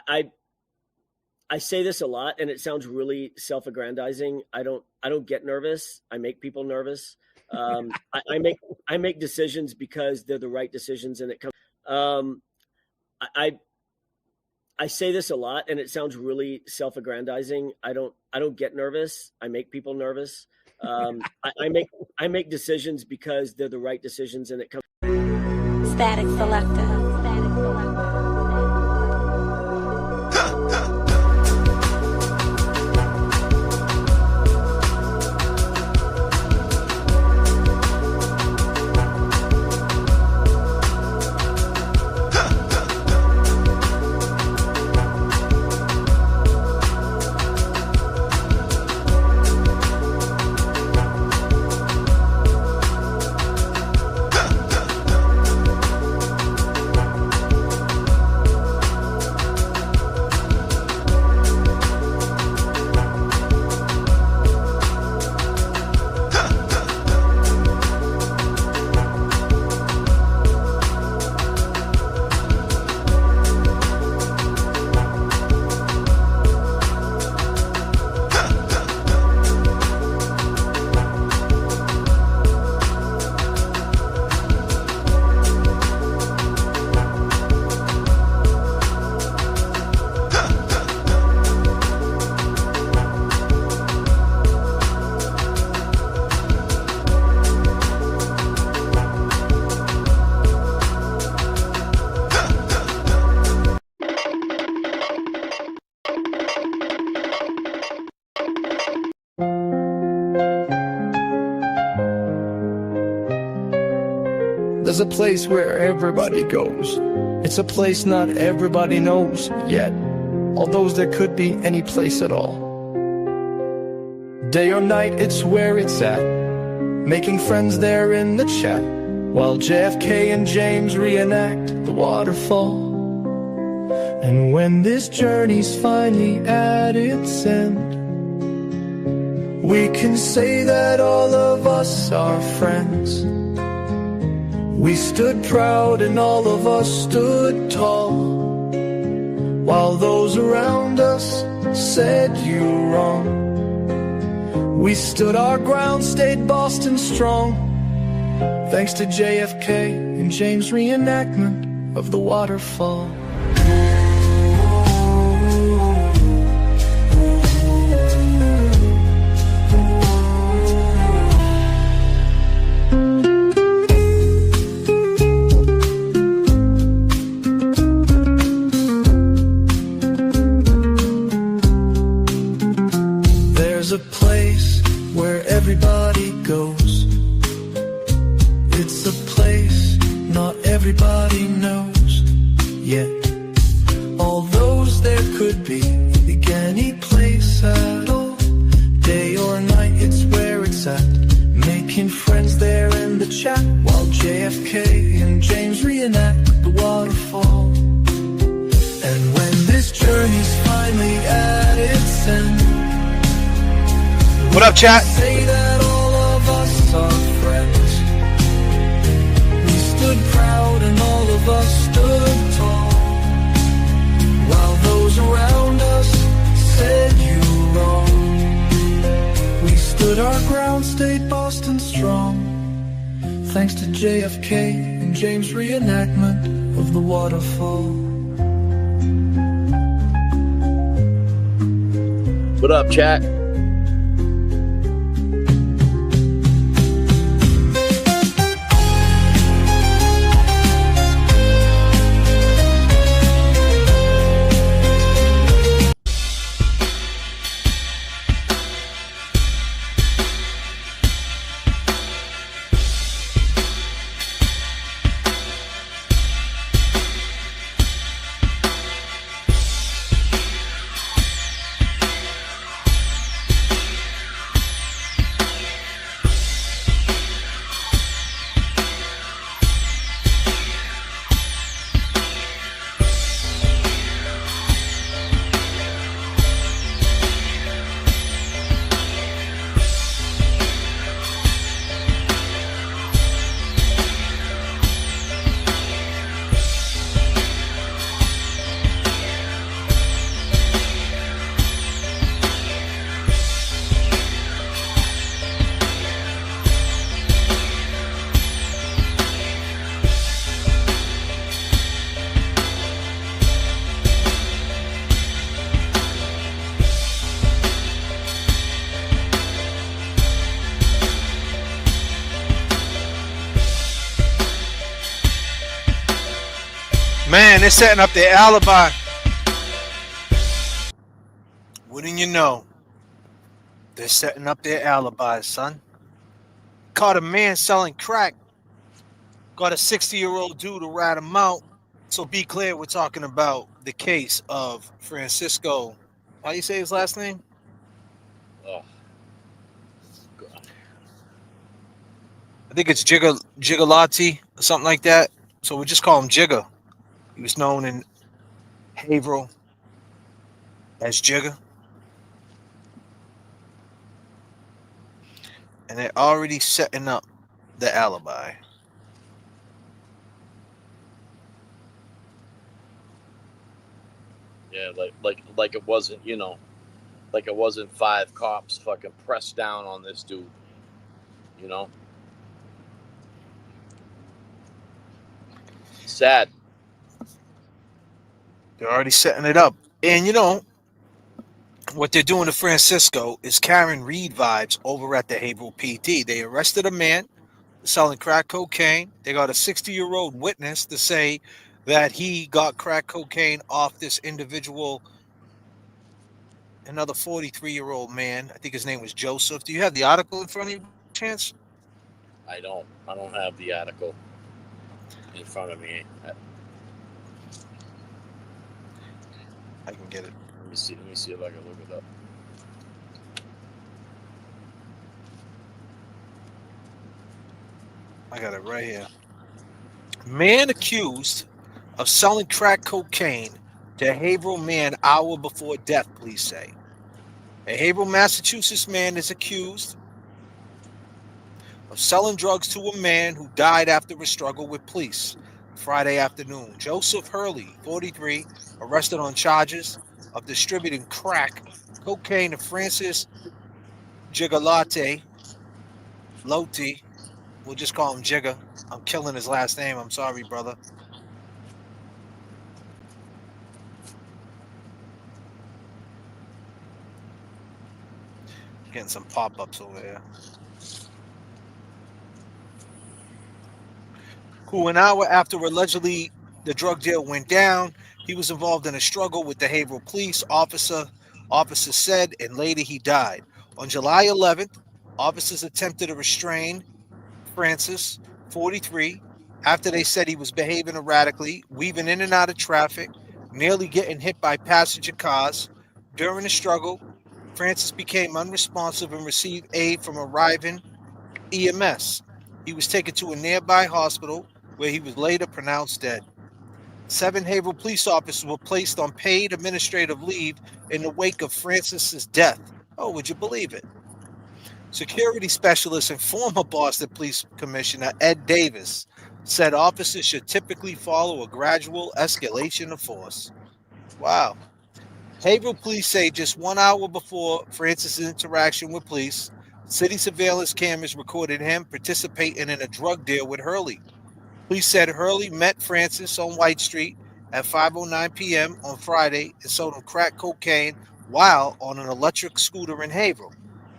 I I say this a lot, and it sounds really self-aggrandizing. I don't get nervous. I make people nervous. I make decisions because they're the right decisions, and it comes. Um, I I say this a lot, and it sounds really self-aggrandizing. I don't get nervous. I make people nervous. I make decisions because they're the right decisions, and it comes. Static selector. There's a place where everybody goes. It's a place not everybody knows yet, although there could be any place at all. Day or night, it's where it's at, making friends there in the chat, while J.F.K. and James reenact the waterfall. And when this journey's finally at its end, we can say that all of us are friends. We stood proud and all of us stood tall, while those around us said you wrong. We stood our ground, stayed Boston strong, thanks to J.F.K. and James' reenactment of the waterfall. There's a place where everybody goes. It's a place not everybody knows yet, although there could be any place at all. Day or night, it's where it's at, making friends there in the chat, while J.F.K. and James reenact the waterfall. And when this journey's finally at its end, what up, chat? Say that all of us are friends. We stood proud and all of us stood tall, while those around us said you wrong. We stood our ground, stayed Boston strong, thanks to J.F.K. and James' reenactment of the waterfall. What up, chat? Man, they're setting up their alibi. Wouldn't you know? They're setting up their alibis, son. Caught a man selling crack. Got a 60-year-old dude to rat him out. So be clear, we're talking about the case of Francisco. How you say his last name? Oh, God. I think it's Gigalotti or something like that. So we just call him Jigga. He was known in Haverhill as Jigga. And they're already setting up the alibi. Yeah, like it wasn't, like it wasn't 5 cops fucking pressed down on this dude, you know? Sad. They're already setting it up. And what they're doing to Francisco is Karen Reed vibes over at the Haverhill PD. They arrested a man selling crack cocaine. They got a 60-year-old witness to say that he got crack cocaine off this individual, another 43-year-old man. I think his name was Joseph. Do you have the article in front of you by chance? I don't have the article in front of me. I can get it. Let me see if I can look it up. I got it right here. Man accused of selling crack cocaine to Haverhill man hour before death, police say. A Haverhill, Massachusetts man is accused of selling drugs to a man who died after a struggle with police Friday afternoon. Joseph Hurley, 43, arrested on charges of distributing crack cocaine to Francis Gigalotti. Loti, we'll just call him Jigga. I'm killing his last name. I'm sorry, brother. Getting some pop-ups over here. Who an hour after allegedly the drug deal went down, he was involved in a struggle with the Haverhill police officer. Officer said, and later he died. On July 11th, officers attempted to restrain Francis, 43, after they said he was behaving erratically, weaving in and out of traffic, nearly getting hit by passenger cars. During the struggle, Francis became unresponsive and received aid from arriving EMS. He was taken to a nearby hospital where he was later pronounced dead. 7 Haverhill police officers were placed on paid administrative leave in the wake of Francis's death. Oh, would you believe it? Security specialist and former Boston Police Commissioner Ed Davis said officers should typically follow a gradual escalation of force. Wow. Haverhill police say just 1 hour before Francis's interaction with police, city surveillance cameras recorded him participating in a drug deal with Hurley. Police said Hurley met Francis on White Street at 5:09 p.m. on Friday and sold him crack cocaine while on an electric scooter in Haverhill.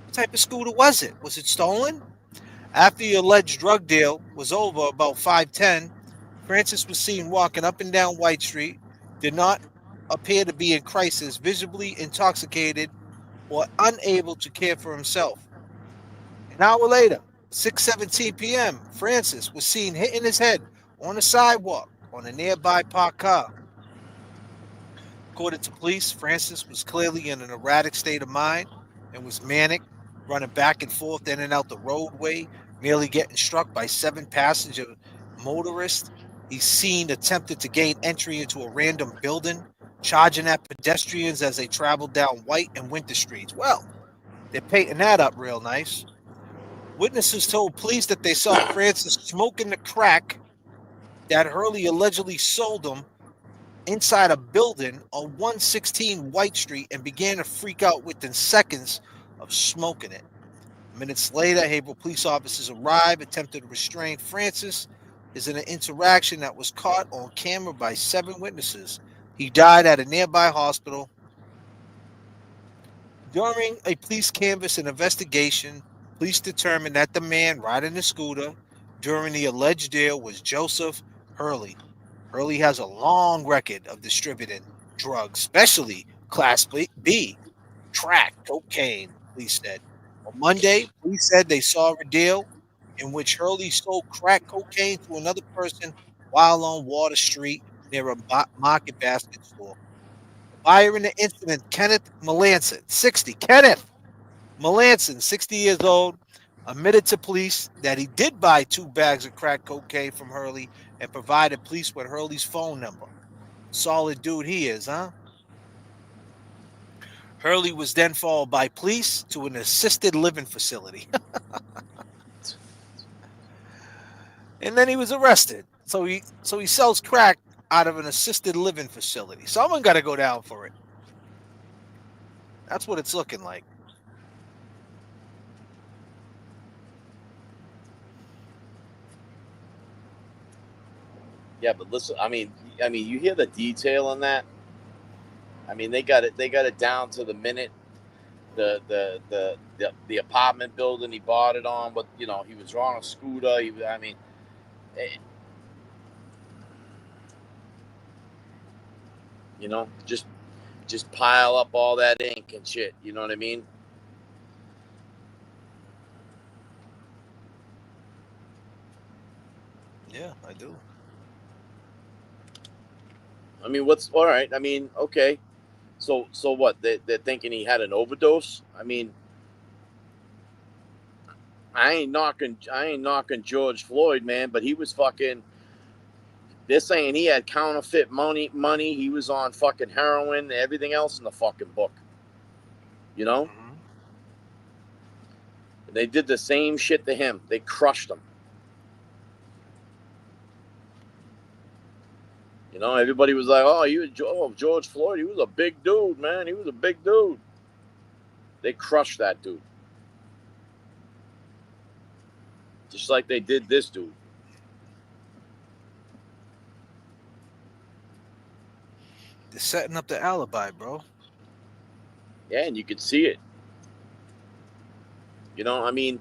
What type of scooter was it? Was it stolen? After the alleged drug deal was over about 5:10, Francis was seen walking up and down White Street, did not appear to be in crisis, visibly intoxicated or unable to care for himself. An hour later, 6:17 p.m., Francis was seen hitting his head on the sidewalk on a nearby parked car. According to police, Francis was clearly in an erratic state of mind and was manic, running back and forth in and out the roadway, nearly getting struck by 7 passenger motorists. He's seen attempted to gain entry into a random building, charging at pedestrians as they traveled down White and Winter Streets. Well, they're painting that up real nice. Witnesses told police that they saw Francis smoking the crack that Hurley allegedly sold him inside a building on 116 White Street and began to freak out within seconds of smoking it. Minutes later, Haverhill police officers arrived, attempted to restrain Francis. Is in an interaction that was caught on camera by 7 witnesses. He died at a nearby hospital. During a police canvass and investigation, police determined that the man riding the scooter during the alleged deal was Joseph Hurley. Hurley has a long record of distributing drugs, especially Class B, crack, cocaine, police said. On Monday, police said they saw a deal in which Hurley sold crack cocaine to another person while on Water Street near a market basket store. The buyer in the incident, Kenneth Melanson, 60. Kenneth Melanson, 60 years old, admitted to police that he did buy 2 bags of crack cocaine from Hurley and provided police with Hurley's phone number. Solid dude he is, huh? Hurley was then followed by police to an assisted living facility. And then he was arrested. So he sells crack out of an assisted living facility. Someone got to go down for it. That's what it's looking like. Yeah, but listen, I mean, you hear the detail on that. I mean, they got it down to the minute. The apartment building he bought it on, but he was on a scooter. Eh, just pile up all that ink and shit. You know what I mean? Yeah, I do. I mean, what's all right? I mean, okay. So what? They're thinking he had an overdose. I mean, I ain't knocking George Floyd, man, but he was fucking. They're saying he had counterfeit money. He was on fucking heroin, everything else in the fucking book. You know? Mm-hmm. They did the same shit to him. They crushed him. Everybody was like, "Oh, George Floyd. He was a big dude, man. He was a big dude." They crushed that dude, just like they did this dude. They're setting up the alibi, bro. Yeah, and you could see it. I mean,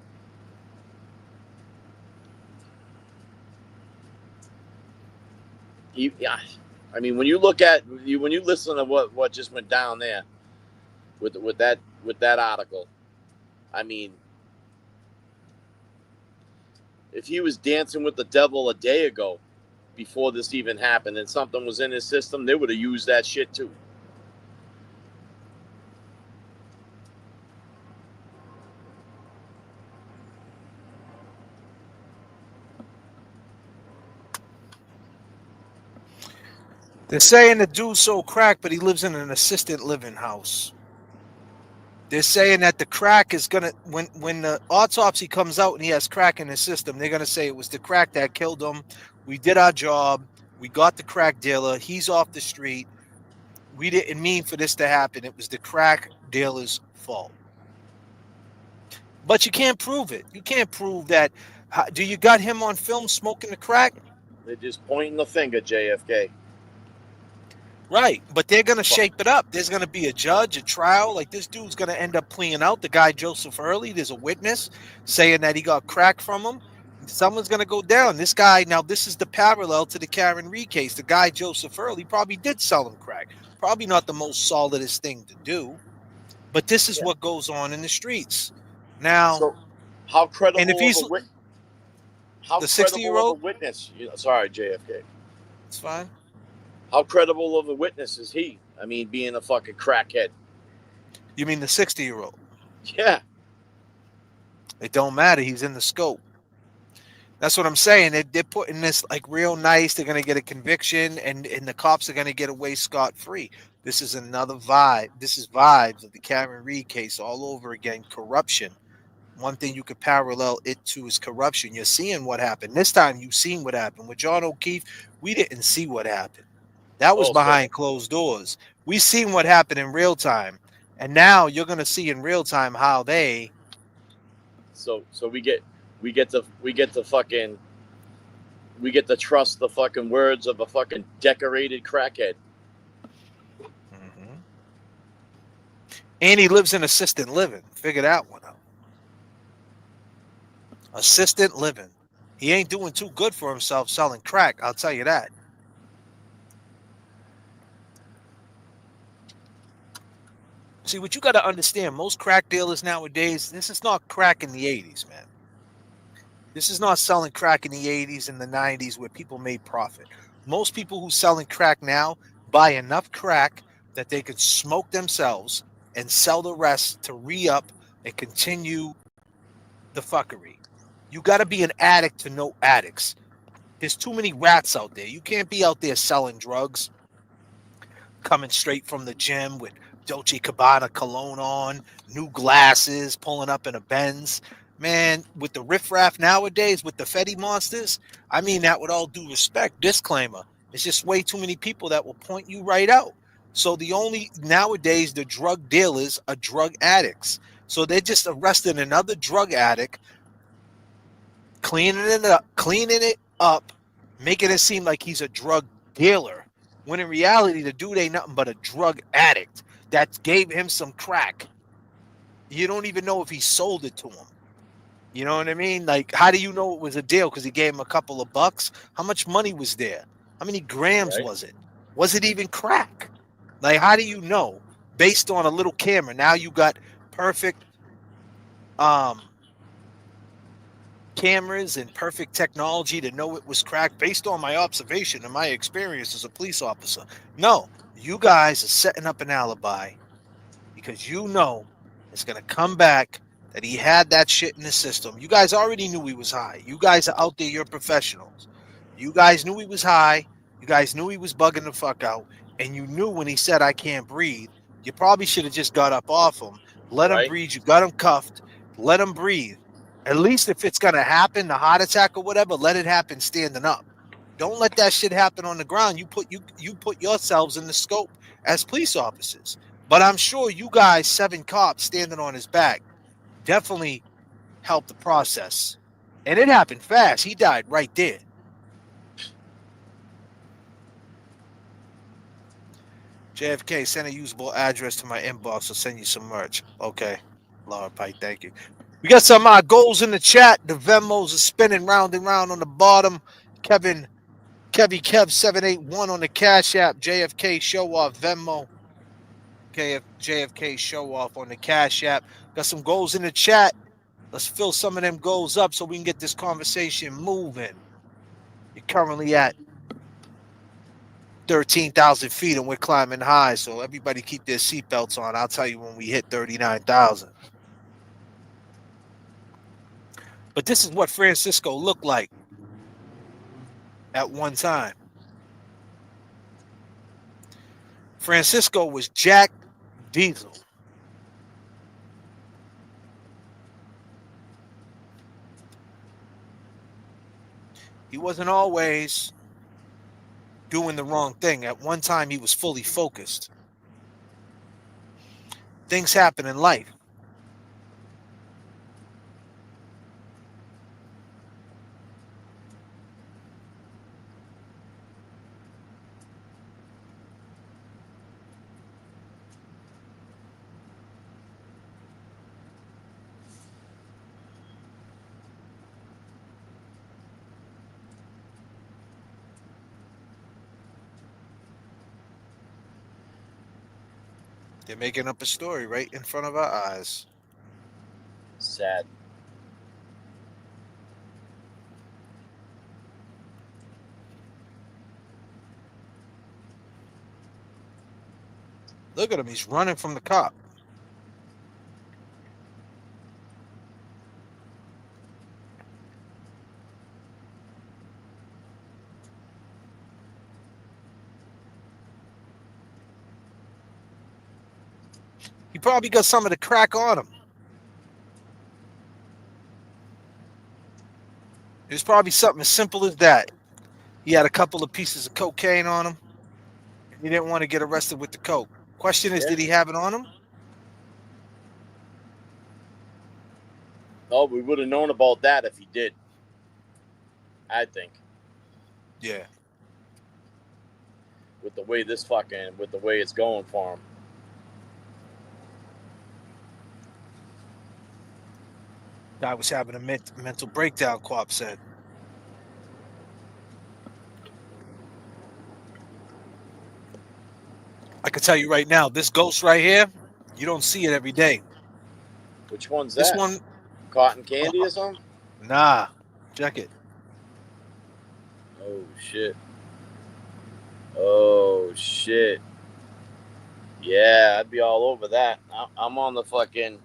when you listen to what just went down there with that article, I mean, if he was dancing with the devil a day ago, before this even happened, and something was in his system, they would have used that shit too. They're saying the dude's so crack, but he lives in an assisted living house. They're saying that the crack is gonna when the autopsy comes out and he has crack in his system, they're gonna say it was the crack that killed him. We did our job. We got the crack dealer. He's off the street. We didn't mean for this to happen. It was the crack dealer's fault. But you can't prove it. You can't prove that. Do you got him on film smoking the crack? They're just pointing the finger, J.F.K. Right, but they're going to shape it up. There's going to be a judge, a trial. Like, this dude's going to end up pleading out. The guy, Joseph Hurley, there's a witness saying that he got crack from him. Someone's going to go down. This guy, now this is the parallel to the Karen Reed case. The guy, Joseph Hurley, probably did sell him crack. Probably not the most solidest thing to do, but this is what goes on in the streets. Now, so how credible and if he's of a the 60-year-old witness? Sorry, JFK. It's fine. How credible of a witness is he? I mean, being a fucking crackhead. You mean the 60-year-old? Yeah. It don't matter. He's in the scope. That's what I'm saying. They're putting this like real nice. They're going to get a conviction, and the cops are going to get away scot-free. This is another vibe. This is vibes of the Karen Reed case all over again. Corruption. One thing you could parallel it to is corruption. You're seeing what happened. This time you've seen what happened. With John O'Keefe, we didn't see what happened. That was behind closed doors. We seen what happened in real time. And now you're going to see in real time how they. So we get to trust the fucking words of a fucking decorated crackhead. Mm-hmm. And he lives in assisted living. Figure that one out. Assisted living. He ain't doing too good for himself selling crack. I'll tell you that. See, what you got to understand, most crack dealers nowadays, this is not crack in the 80s, man. This is not selling crack in the 80s and the 90s where people made profit. Most people who selling crack now buy enough crack that they could smoke themselves and sell the rest to re-up and continue the fuckery. You got to be an addict to know addicts. There's too many rats out there. You can't be out there selling drugs, coming straight from the gym with Dolce Gabbana cologne on, new glasses, pulling up in a Benz. Man, with the riffraff nowadays, with the Fetty monsters, I mean that with all due respect, disclaimer, it's just way too many people that will point you right out. So nowadays, the drug dealers are drug addicts. So they're just arresting another drug addict, cleaning it up, making it seem like he's a drug dealer. When in reality, the dude ain't nothing but a drug addict that gave him some crack. You don't even know if he sold it to him. You know what I mean? Like, how do you know it was a deal? Because he gave him a couple of bucks. How much money was there? How many grams was it? Was it even crack? Like, how do you know based on a little camera? Now you got perfect cameras and perfect technology to know it was crack based on my observation and my experience as a police officer. No, you guys are setting up an alibi because you know it's going to come back that he had that shit in the system. You guys already knew he was high. You guys are out there, you're professionals. You guys knew he was high. You guys knew he was bugging the fuck out. And you knew when he said, I can't breathe, you probably should have just got up off him. Let him breathe. You got him cuffed. Let him breathe. At least if it's going to happen, the heart attack or whatever, let it happen standing up. Don't let that shit happen on the ground. You put yourselves in the scope as police officers. But I'm sure you guys, 7 cops standing on his back, definitely helped the process. And it happened fast. He died right there. J.F.K, send a usable address to my inbox. I'll send you some merch. Okay. Laura Pike, thank you. We got some goals in the chat. The Venmos are spinning round and round on the bottom. Kev 781 on the Cash App. JFK Show Off Venmo. JFK Show Off on the Cash App. Got some goals in the chat. Let's fill some of them goals up so we can get this conversation moving. You're currently at 13,000 feet and we're climbing high. So everybody keep their seatbelts on. I'll tell you when we hit 39,000. But this is what Francisco looked like at one time. Francisco was Jack Diesel. He wasn't always doing the wrong thing. At one time, he was fully focused. Things happen in life. They're making up a story right in front of our eyes. Sad. Look at him. He's running from the cop. He probably got some of the crack on him. It was probably something as simple as that. He had a couple of pieces of cocaine on him. He didn't want to get arrested with the coke. Question is, did he have it on him? Oh, we would have known about that if he did. I think. Yeah. With the way it's going for him. Guy was having a mental breakdown, Quap said. I can tell you right now, this ghost right here, You don't see it every day. Which one's This that? one, Cotton candy or something? nah. Check it. Oh shit. Oh shit. Yeah, I'd be all over that. I'm on the fucking.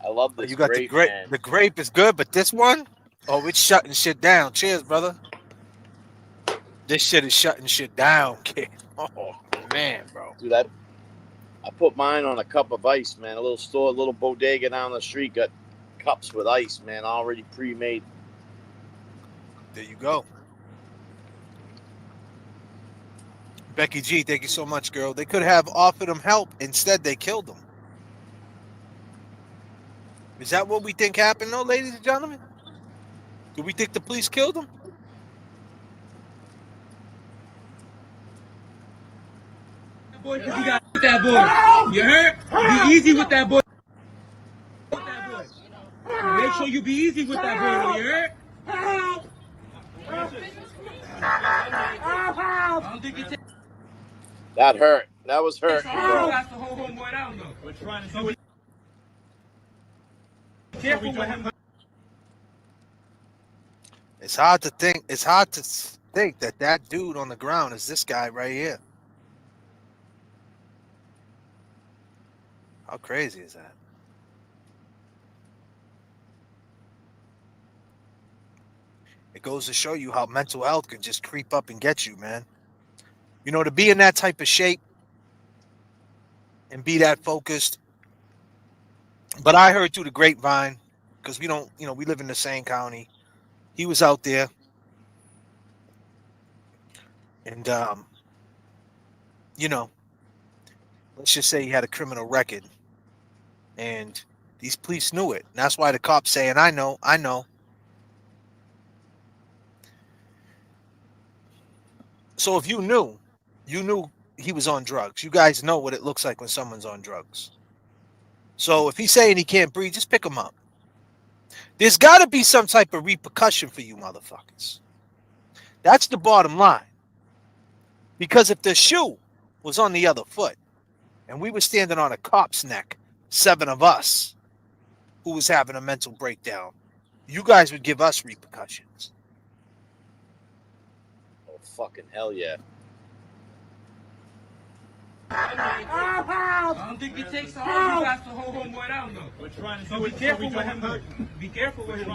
I love this You got grape, the grape. man. The grape is good, but this one, oh, it's shutting shit down. Cheers, brother. This shit is shutting shit down, kid. Oh man, bro. Dude, I put mine on a cup of ice, man. A little store, a little bodega down the street got cups with ice, man, already pre-made. There you go. Becky G, thank you so much, girl. They could have offered him help. Instead, they killed him. Is that what we think happened, though, ladies and gentlemen? Do we think the police killed him? Boy, because you got that boy. You heard? Be easy with that boy. Make sure you be easy with that boy, though. You heard? I don't think you take. That hurt. That was hurt. That's the whole homeboy down, though. We're trying to be careful with him. It's hard to think. It's hard to think that that dude on the ground is this guy right here. How crazy is that? It goes to show you how mental health can just creep up and get you, man. You know, to be in that type of shape and be that focused. But I heard through the grapevine, because we don't, you know, we live in the same county. He was out there. And, you know, let's just say he had a criminal record. And these police knew it. And that's why the cops saying, I know. So if you knew he was on drugs. You guys know what it looks like when someone's on drugs. So if he's saying he can't breathe, just pick him up. There's got to be some type of repercussion for you motherfuckers. That's the bottom line. Because if the shoe was on the other foot and we were standing on a cop's neck, 7 of us, who was having a mental breakdown, you guys would give us repercussions. Oh, fucking hell yeah. I don't think it takes all you guys to hold homeboy down, though. We're trying to be careful with him. Be careful with him.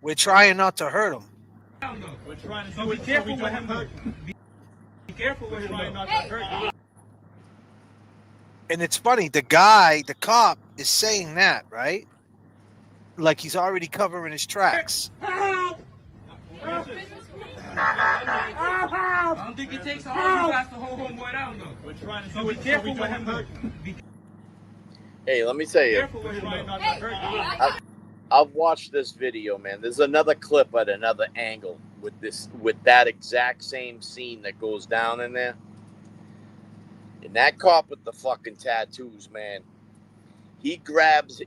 We're trying not to hurt him. We're trying to be careful with him. Be careful with him. And it's funny, the cop is saying that, right? Like he's already covering his tracks. I don't think it takes all you guys to hold homeboy down, though. We're trying to be careful with him. Hey, let me tell you. I've watched this video, man. There's another clip at another angle with that exact same scene that goes down in there. And that cop with the fucking tattoos, man. He grabs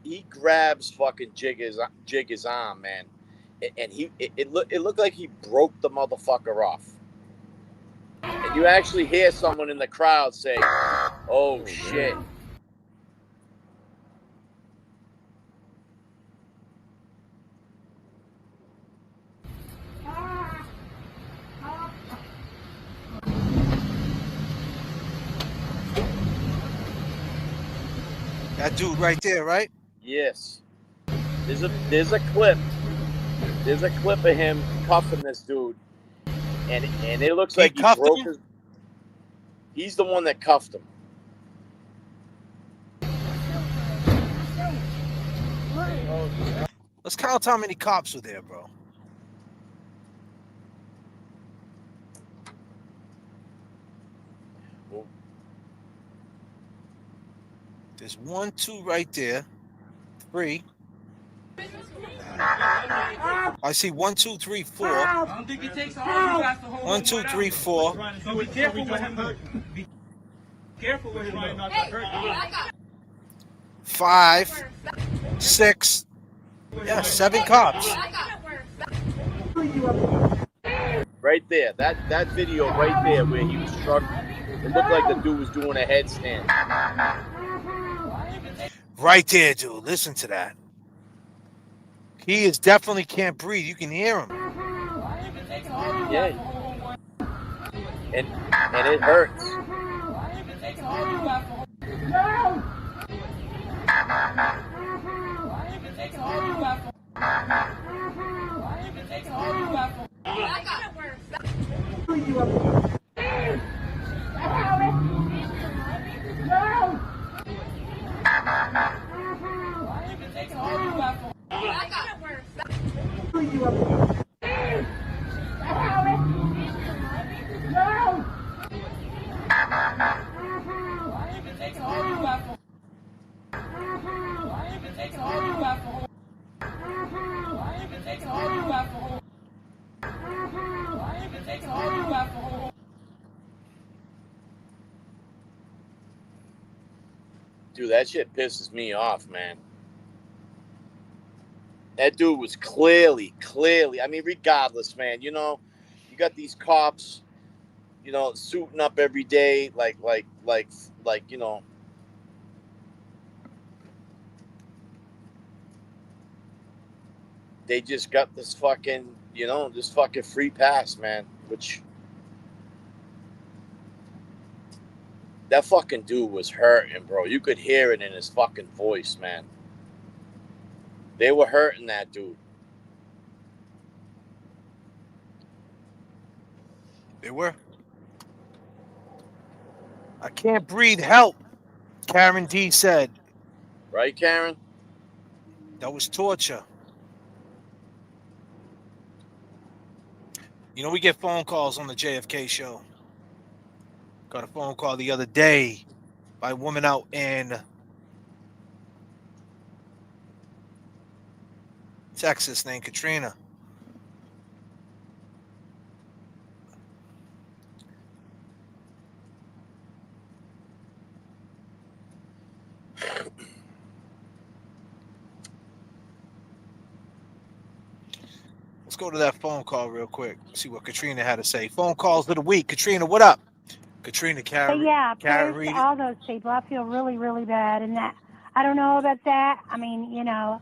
fucking Jigga's arm, man. And it looked like he broke the motherfucker off. And you actually hear someone in the crowd say, "Oh shit." That dude right there, right? Yes. There's a clip. There's a clip of him cuffing this dude. And it looks like he broke his. He's the one that cuffed him. Let's count how many cops were there, bro. There's 1, 2 right there. 3. I see 1, 2, 3, 4. I don't think it takes all you guys to hold 1, 2, 3, 4. Be careful with him. Be careful with him. 5, 6. Yeah, 7 cops. Right there. That video right there where he was struggling. It looked like the dude was doing a headstand. Right there, dude. Listen to that. He is definitely can't breathe. You can hear him. Yeah. And it hurts. Dude, that shit pisses me off, man. That dude was clearly, I mean, regardless, man, you know, you got these cops, you know, suiting up every day, like, you know, they just got this fucking, you know, this fucking free pass, man, which that fucking dude was hurting, bro. You could hear it in his fucking voice, man. They were hurting that dude. They were. I can't breathe. Help. Karen D said. Right, Karen? That was torture. You know, we get phone calls on the JFK show. Got a phone call the other day by a woman out in Texas named Katrina. Let's go to that phone call real quick. See what Katrina had to say. Phone calls of the week. Katrina, what up? Katrina, Karen. But yeah, Karen prayers Reed. to all those people. I feel really, really bad, and that I don't know about that. I mean, you know,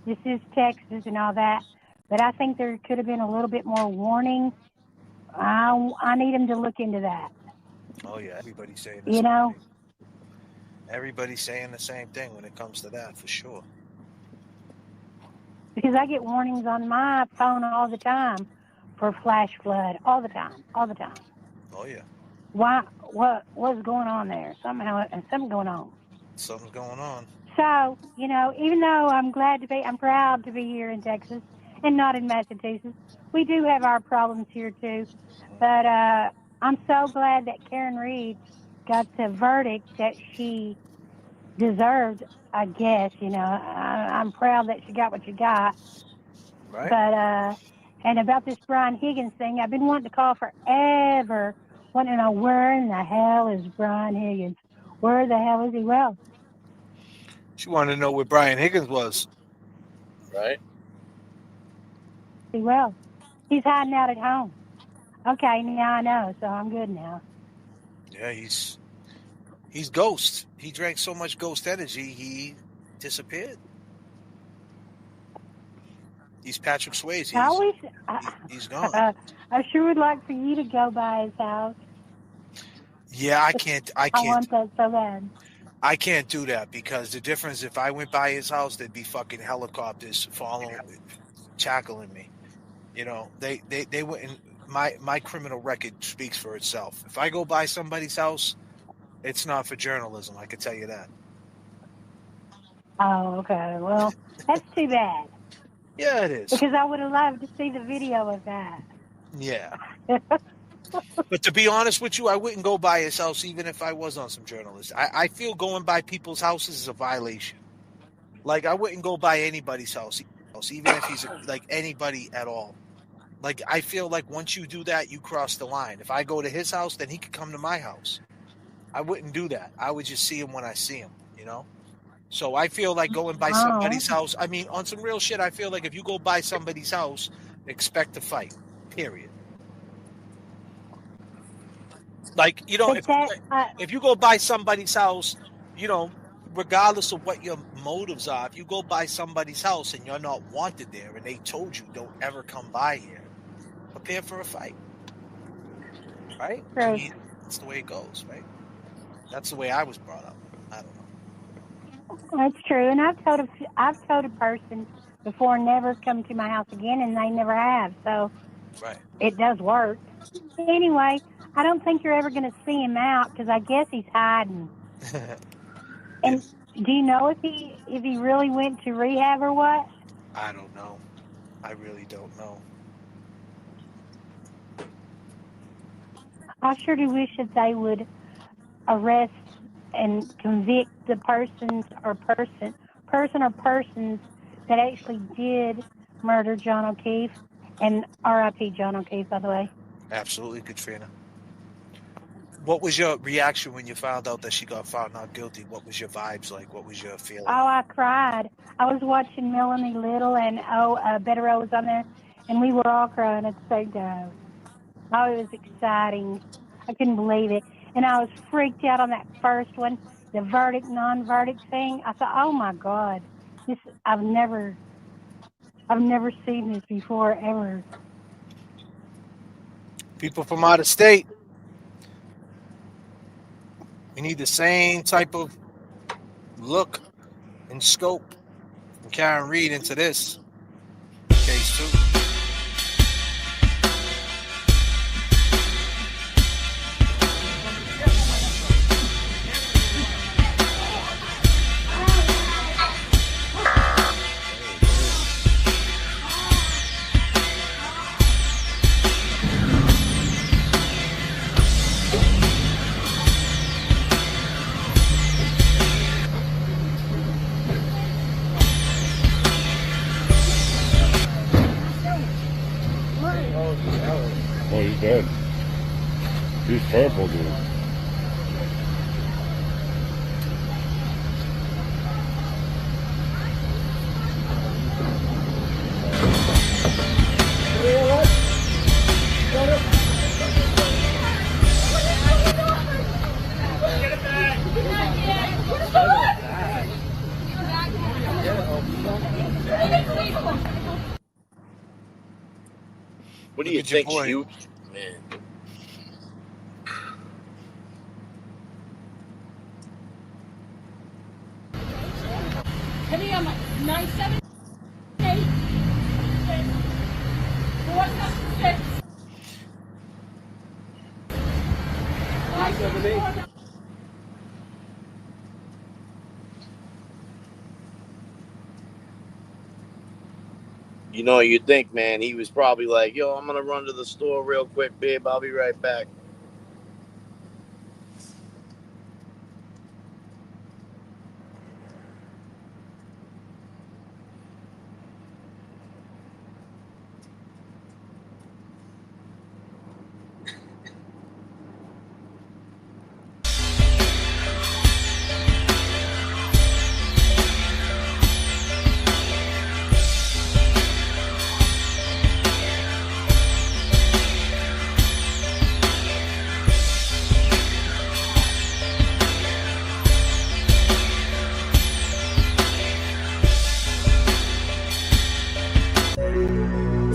this is Texas and all that, but I think there could have been a little bit more warning. I need them to look into that. Oh yeah, everybody's saying the You same know, thing. Everybody's saying the same thing when it comes to that, for sure. because I get warnings on my phone all the time for flash flood, all the time. Oh yeah, Why? What's going on there? Something going on. something's going on. So, you know, even though I'm proud to be here in Texas and not in Massachusetts. We do have our problems here too. But I'm so glad that Karen Reed got the verdict that she deserved, I guess. You know, I'm proud that she got what she got. Right? But, and about this Brian Higgins thing, I've been wanting to call forever, wanting to know where in the hell is Brian Higgins? Where the hell is he? Well, She wanted to know where Brian Higgins was. Right? well, he's hiding out at home. Okay, now I know, so I'm good now. Yeah, he's ghost. He drank so much ghost energy, he disappeared. He's Patrick Swayze. He's gone. I sure would like for you to go by his house. Yeah, I can't. I want that so bad. I can't do that because the difference, if I went by his house, there'd be fucking helicopters tackling me. You know, they wouldn't. My criminal record speaks for itself. If I go by somebody's house, it's not for journalism. I can tell you that. Oh, okay. Well, that's too bad. Yeah, it is. Because I would have loved to see the video of that. Yeah. But to be honest with you, I wouldn't go by his house even if I was on some journalists. I feel going by people's houses is a violation. Like, I wouldn't go by anybody's house, even if he's like anybody at all. Like, I feel like once you do that, you cross the line. If I go to his house, then he could come to my house. I wouldn't do that. I would just see him when I see him, you know? So I feel like going by somebody's house, I mean, on some real shit, I feel like if you go by somebody's house, expect to fight, period. Like, But that, if you go by somebody's house, regardless of what your motives are, if you go by somebody's house and you're not wanted there and they told you don't ever come by here, prepare for a fight. Right? I true. mean, that's the way it goes, right? That's the way I was brought up. I don't know. That's true. And I've told a person before never come to my house again, and they never have. So Right. it does work. Anyway, I don't think you're ever going to see him out because I guess he's hiding. And do you know if he really went to rehab or what? I don't know. I really don't know. I sure do wish that they would arrest and convict the person or persons that actually did murder John O'Keefe, and R.I.P. John O'Keefe, by the way. Absolutely, Katrina. What was your reaction when you found out that she got found not guilty? What was your vibes like? What was your feeling? Oh, I cried. I was watching Melanie Little and Better was on there, and we were all crying at the same time. Oh, it was exciting. I couldn't believe it. And I was freaked out on that first one, the verdict, non-verdict thing. I thought, oh my God, I've never seen this before ever. People from out of state, we need the same type of look and scope from Karen Reed into this case too. Oh, he's dead. He's purple, dude. What do you think, shoot? Man. Penny on my 978 476 578. You know, you think, man, he was probably like, yo, I'm going to run to the store real quick, babe. I'll be right back.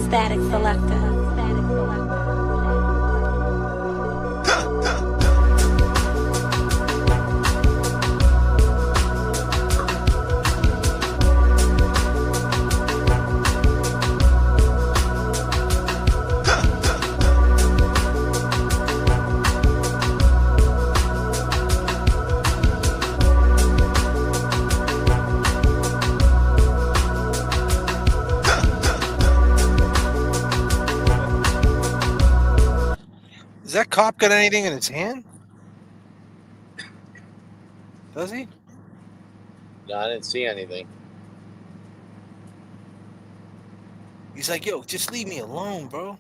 Static Selector. Does that cop got anything in his hand? Does he? No, I didn't see anything. He's like, yo, just leave me alone, bro.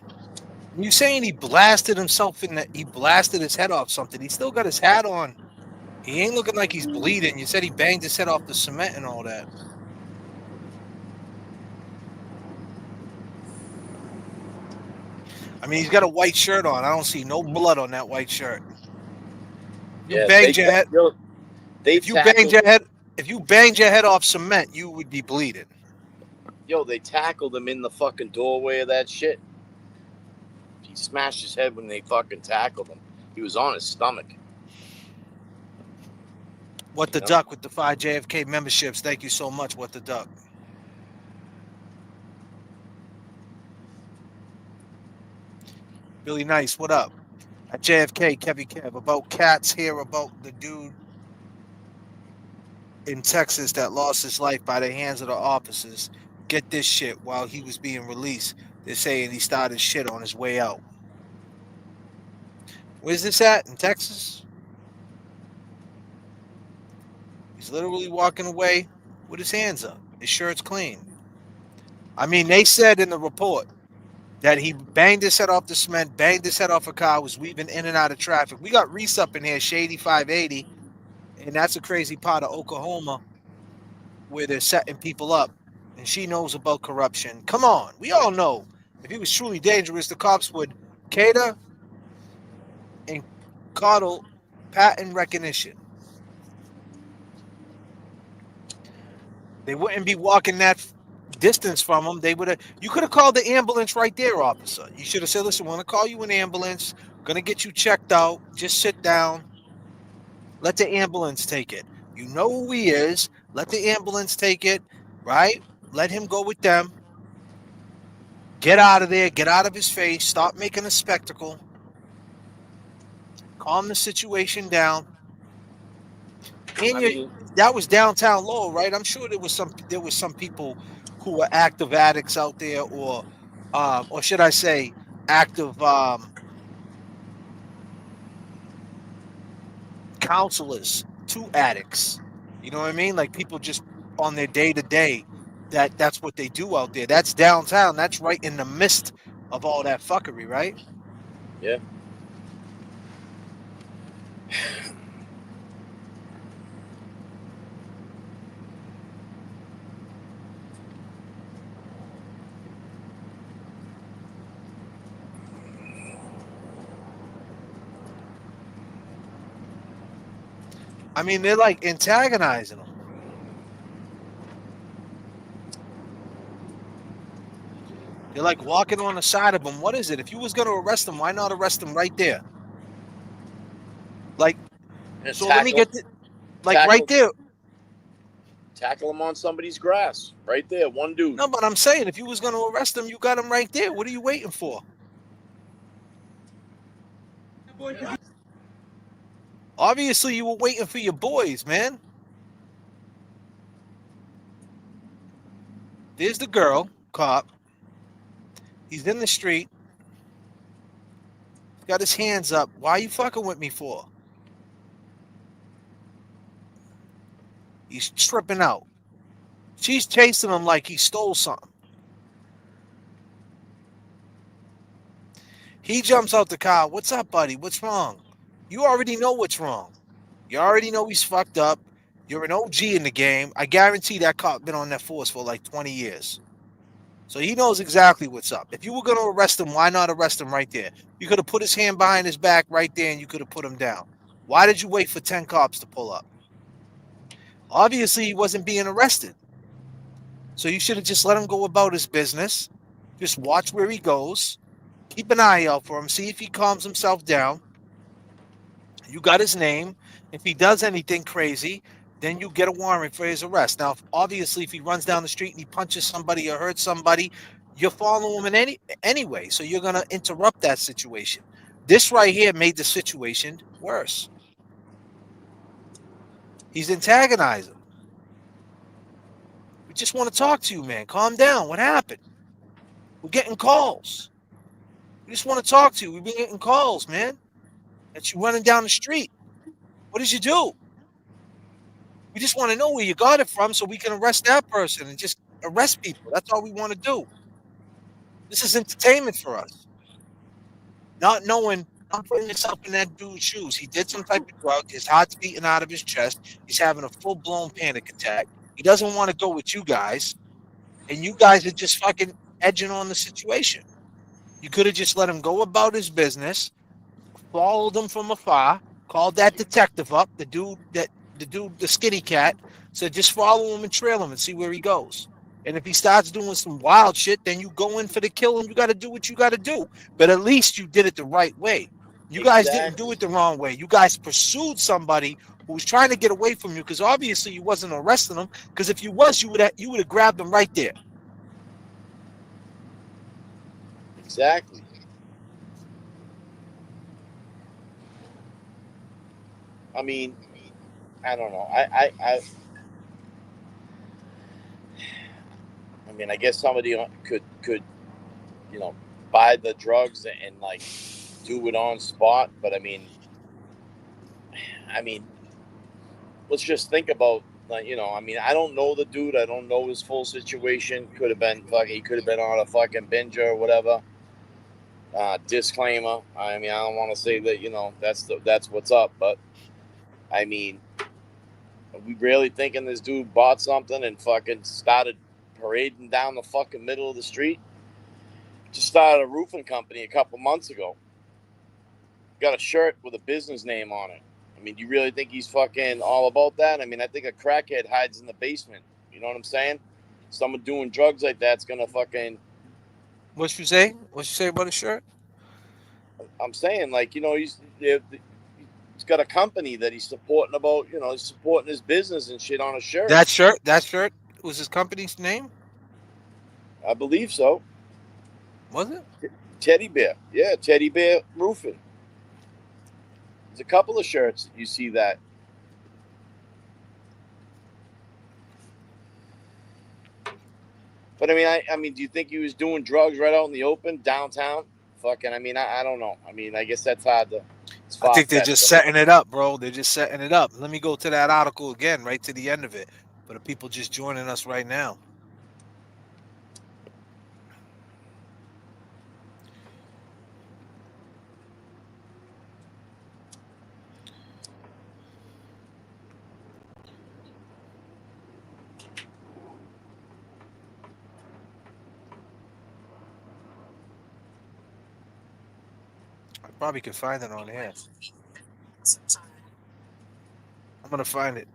And you saying he blasted himself he blasted his head off something. He still got his hat on. He ain't looking like he's bleeding. You said he banged his head off the cement and all that. I mean, he's got a white shirt on. I don't see no blood on that white shirt. You banged your head. If you banged your head off cement, you would be bleeding. Yo, they tackled him in the fucking doorway of that shit. He smashed his head when they fucking tackled him. He was on his stomach. What the Duck with the 5 JFK memberships. Thank you so much, What the Duck. Really nice. What up? At JFK, Kevy Kev. About cats here, about the dude in Texas that lost his life by the hands of the officers. Get this shit, while he was being released, they're saying he started shit on his way out. Where's this at? In Texas? He's literally walking away with his hands up. His shirt's clean. I mean, they said in the report that he banged his head off the cement, banged his head off a car, was weaving in and out of traffic. We got Reese up in here, Shady 580, and that's a crazy part of Oklahoma where they're setting people up, and she knows about corruption. Come on, we all know if he was truly dangerous, the cops would cater and coddle pattern recognition. They wouldn't be walking that distance from him. They would have. You could have called the ambulance right there, officer. You should have said, "Listen, we're gonna call you an ambulance. Gonna get you checked out. Just sit down. Let the ambulance take it. You know who he is. Let the ambulance take it. Right? Let him go with them. Get out of there. Get out of his face. Stop making a spectacle. Calm the situation down." That was downtown Lowell, right? I'm sure there was some people who were active addicts out there, or should I say, active counselors to addicts. You know what I mean? Like people just on their day to day. That's what they do out there. That's downtown. That's right in the midst of all that fuckery, right? Yeah. I mean, they're like antagonizing them. They're like walking on the side of them. What is it? If you was going to arrest them, why not arrest them right there? Like, so let me get right there. Tackle him on somebody's grass. Right there, one dude. No, but I'm saying, if you was going to arrest them, you got him right there. What are you waiting for? Obviously, you were waiting for your boys, man. There's the girl, cop. He's in the street. He's got his hands up. Why are you fucking with me for? He's tripping out. She's chasing him like he stole something. He jumps out the car. What's up, buddy? What's wrong? You already know what's wrong. You already know he's fucked up. You're an OG in the game. I guarantee that cop been on that force for like 20 years. So he knows exactly what's up. If you were going to arrest him, why not arrest him right there? You could have put his hand behind his back right there and you could have put him down. Why did you wait for 10 cops to pull up? Obviously, he wasn't being arrested. So you should have just let him go about his business. Just watch where he goes. Keep an eye out for him. See if he calms himself down. You got his name. If he does anything crazy, then you get a warrant for his arrest. Now, obviously, if he runs down the street and he punches somebody or hurts somebody, you're following him anyway. So you're going to interrupt that situation. This right here made the situation worse. He's antagonizing. We just want to talk to you, man. Calm down. What happened? We're getting calls. We just want to talk to you. We've been getting calls, man. That you running down the street. What did you do? We just want to know where you got it from so we can arrest that person and just arrest people. That's all we want to do. This is entertainment for us. Not knowing, I'm putting myself in that dude's shoes. He did some type of drug. His heart's beating out of his chest. He's having a full-blown panic attack. He doesn't want to go with you guys. And you guys are just fucking edging on the situation. You could have just let him go about his business, followed him from afar, called that detective up, the skinny cat, said just follow him and trail him and see where he goes. And if he starts doing some wild shit, then you go in for the kill and you got to do what you got to do. But at least you did it the right way. You guys didn't do it the wrong way. You guys pursued somebody who was trying to get away from you because obviously you wasn't arresting him. Because if you was, you would have grabbed him right there. Exactly. I mean, I don't know. I mean, I guess somebody could buy the drugs and like do it on spot. But I mean, let's just think about I mean, I don't know the dude. I don't know his full situation. Could have been he could have been on a fucking binge or whatever. Disclaimer. I mean, I don't want to say that that's what's up, but I mean, are we really thinking this dude bought something and fucking started parading down the fucking middle of the street? Just started a roofing company a couple months ago. Got a shirt with a business name on it. I mean, do you really think he's fucking all about that? I mean, I think a crackhead hides in the basement. You know what I'm saying? Someone doing drugs like that's gonna fucking. What you say? What you say about the shirt? I'm saying, like, he's got a company that he's supporting he's supporting his business and shit on a shirt. That shirt was his company's name? I believe so. Was it? Teddy Bear. Yeah, Teddy Bear Roofing. There's a couple of shirts that you see that. But I mean, do you think he was doing drugs right out in the open downtown? Fucking, I don't know. I mean, I guess that's hard to. I think they're just setting it up, bro. They're just setting it up. Let me go to that article again, right to the end of it, for the people just joining us right now. I probably could find it on here. I'm gonna find it.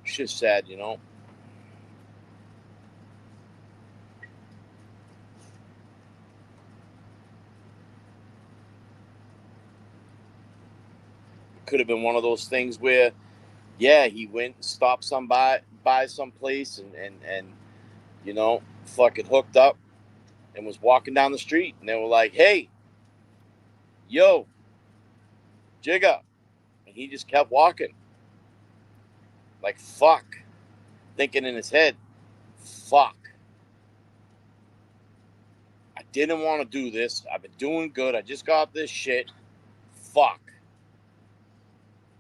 It's just sad, Could have been one of those things where, yeah, he went and stopped somebody by some place and fucking hooked up and was walking down the street and they were like, hey, yo, Jigga. And he just kept walking. Like, fuck. Thinking in his head, fuck. I didn't want to do this. I've been doing good. I just got this shit. Fuck.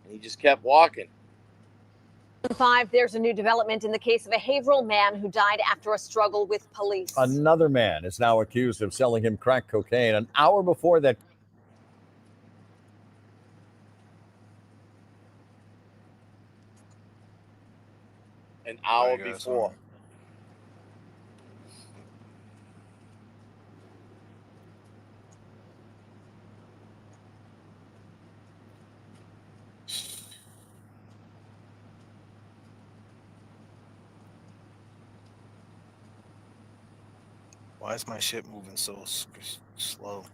And he just kept walking. 5, there's a new development in the case of a Haverhill man who died after a struggle with police. Another man is now accused of selling him crack cocaine an hour before that. An hour before. Why is my shit moving so slow?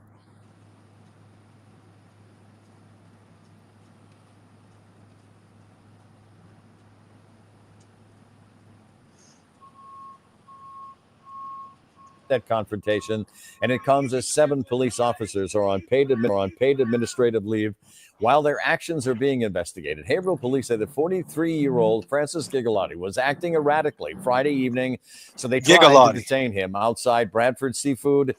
That confrontation, and it comes as 7 police officers are on paid administrative leave while their actions are being investigated. Haverhill police say the 43-year-old Francis Gigalotti was acting erratically Friday evening, so they tried to detain him outside Bradford Seafood.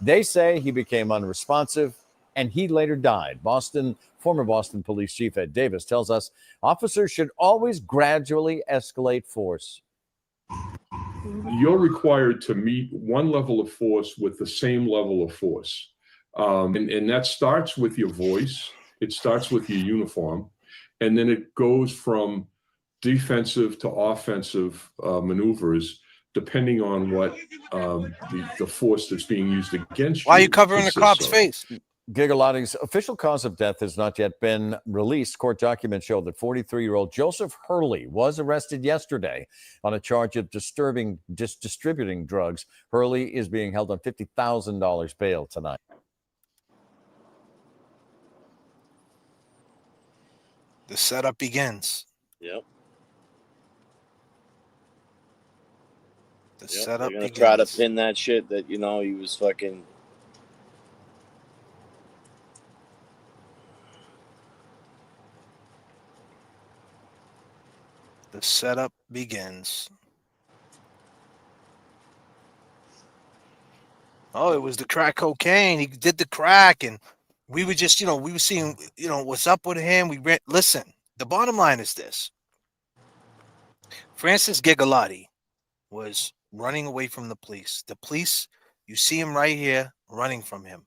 They say he became unresponsive and he later died. Former Boston Police Chief Ed Davis tells us officers should always gradually escalate force. You're required to meet one level of force with the same level of force. And that starts with your voice. It starts with your uniform. And then it goes from defensive to offensive maneuvers depending on what the force that's being used against you. Why are you covering the cop's of. face? Gigalotti's official cause of death has not yet been released. Court documents show that 43-year-old Joseph Hurley was arrested yesterday on a charge of distributing drugs. Hurley is being held on $50,000 bail tonight. The setup begins. Yep. The setup They're gonna begins. try to pin that shit that, you know, he was fucking. The setup begins. Oh, it was the crack cocaine. He did the crack, and we were just, we were seeing, what's up with him. Listen, the bottom line is this. Francis Gigalotti was running away from the police. The police, you see him right here, running from him.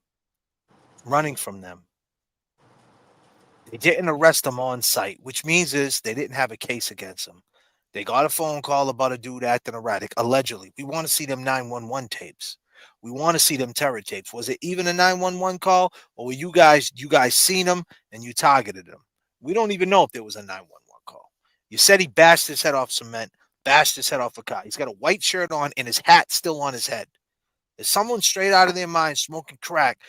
Running from them. They didn't arrest him on site, which means they didn't have a case against him. They got a phone call about a dude acting erratic, allegedly. We want to see them 911 tapes. We want to see them terror tapes. Was it even a 911 call, or were you guys seen him and you targeted him? We don't even know if there was a 911 call. You said he bashed his head off cement, bashed his head off a car. He's got a white shirt on and his hat still on his head. Is someone straight out of their mind smoking crack?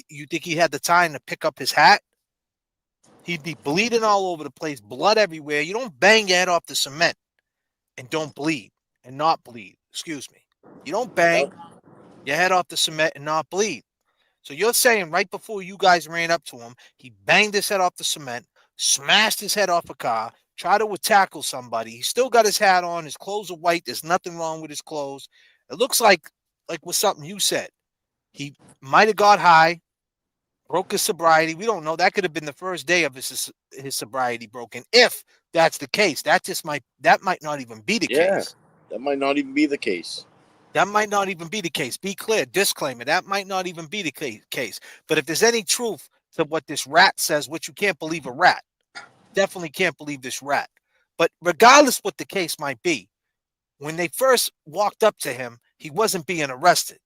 You think he had the time to pick up his hat? He'd be bleeding all over the place, blood everywhere. You don't bang your head off the cement and don't bleed and not bleed. Excuse me. You don't bang your head off the cement and not bleed. So you're saying right before you guys ran up to him, he banged his head off the cement, smashed his head off a car, tried to tackle somebody. He still got his hat on. His clothes are white. There's nothing wrong with his clothes. It looks like was something you said. He might have got high, broke his sobriety. We don't know. That could have been the first day of his sobriety broken. If that's the case, that might not even be the case. That might not even be the case. That might not even be the case. Be clear, disclaimer, that might not even be the case. But if there's any truth to what this rat says, which you can't believe a rat, definitely can't believe this rat. But regardless what the case might be, when they first walked up to him, he wasn't being arrested.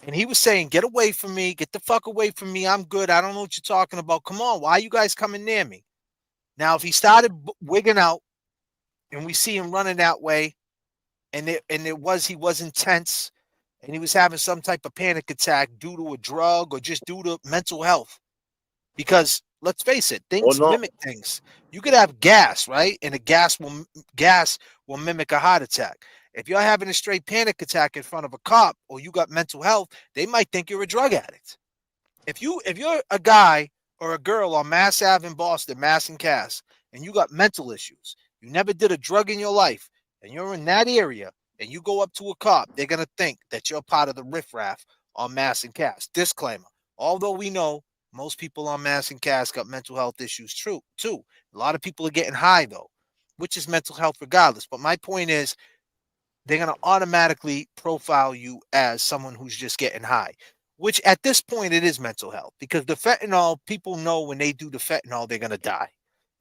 And he was saying, get away from me. Get the fuck away from me. I'm good. I don't know what you're talking about. Come on. Why are you guys coming near me? Now, if he started wigging out and we see him running that way, and he was intense and he was having some type of panic attack due to a drug or just due to mental health. Because let's face it, things mimic things. You could have gas, right? And the gas will mimic a heart attack. If you're having a straight panic attack in front of a cop or you got mental health, they might think you're a drug addict. If you're a guy or a girl on Mass Ave in Boston, Mass and Cass, and you got mental issues, you never did a drug in your life, and you're in that area, and you go up to a cop, they're going to think that you're part of the riffraff on Mass and Cass. Disclaimer. Although we know most people on Mass and Cass got mental health issues too. A lot of people are getting high, though, which is mental health regardless. But my point is, they're going to automatically profile you as someone who's just getting high, which at this point, it is mental health. Because the fentanyl, people know when they do the fentanyl, they're going to die.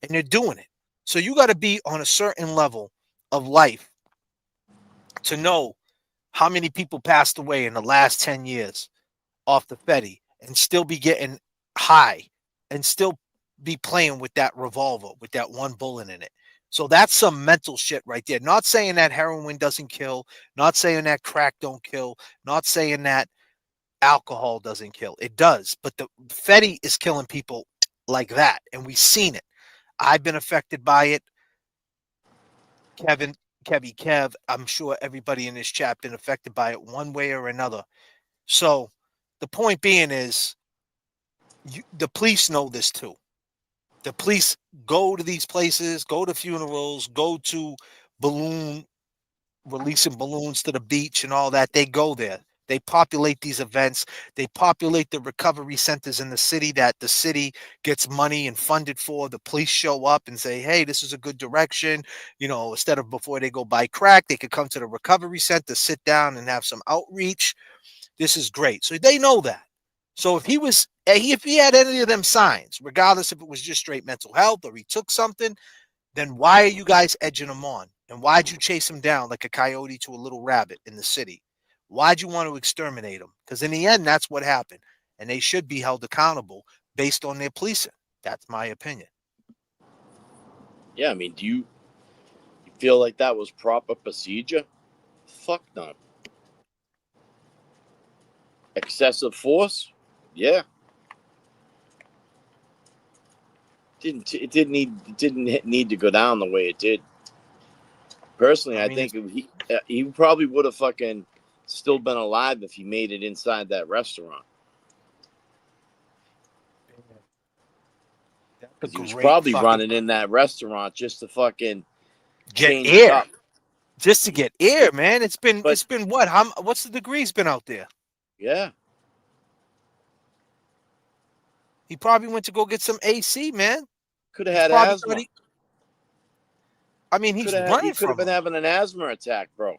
And they're doing it. So you got to be on a certain level of life to know how many people passed away in the last 10 years off the Fetty and still be getting high and still be playing with that revolver with that one bullet in it. So that's some mental shit right there. Not saying that heroin doesn't kill, not saying that crack don't kill, not saying that alcohol doesn't kill. It does. But the Fetty is killing people like that. And we've seen it. I've been affected by it. Kev, I'm sure everybody in this chat been affected by it one way or another. So the point being is the police know this too. The police go to these places, go to funerals, go to releasing balloons to the beach and all that. They go there. They populate these events. They populate the recovery centers in the city that the city gets money and funded for. The police show up and say, hey, this is a good direction. Instead of before they go buy crack, they could come to the recovery center, sit down and have some outreach. This is great. So they know that. So if he had any of them signs, regardless if it was just straight mental health or he took something, then why are you guys edging him on? And why'd you chase him down like a coyote to a little rabbit in the city? Why'd you want to exterminate him? Because in the end, that's what happened. And they should be held accountable based on their policing. That's my opinion. Yeah, I mean, do you feel like that was proper procedure? Fuck no. Excessive force? Yeah. It didn't need to go down the way it did. Personally, I think he probably would have fucking still been alive if he made it inside that restaurant. Because he was probably running in that restaurant just to fucking get air. Just to get air, man. It's been what? What's the degrees been out there? Yeah. He probably went to go get some AC, man. Could have had asthma. I mean, he's running. He could have been having an asthma attack, bro.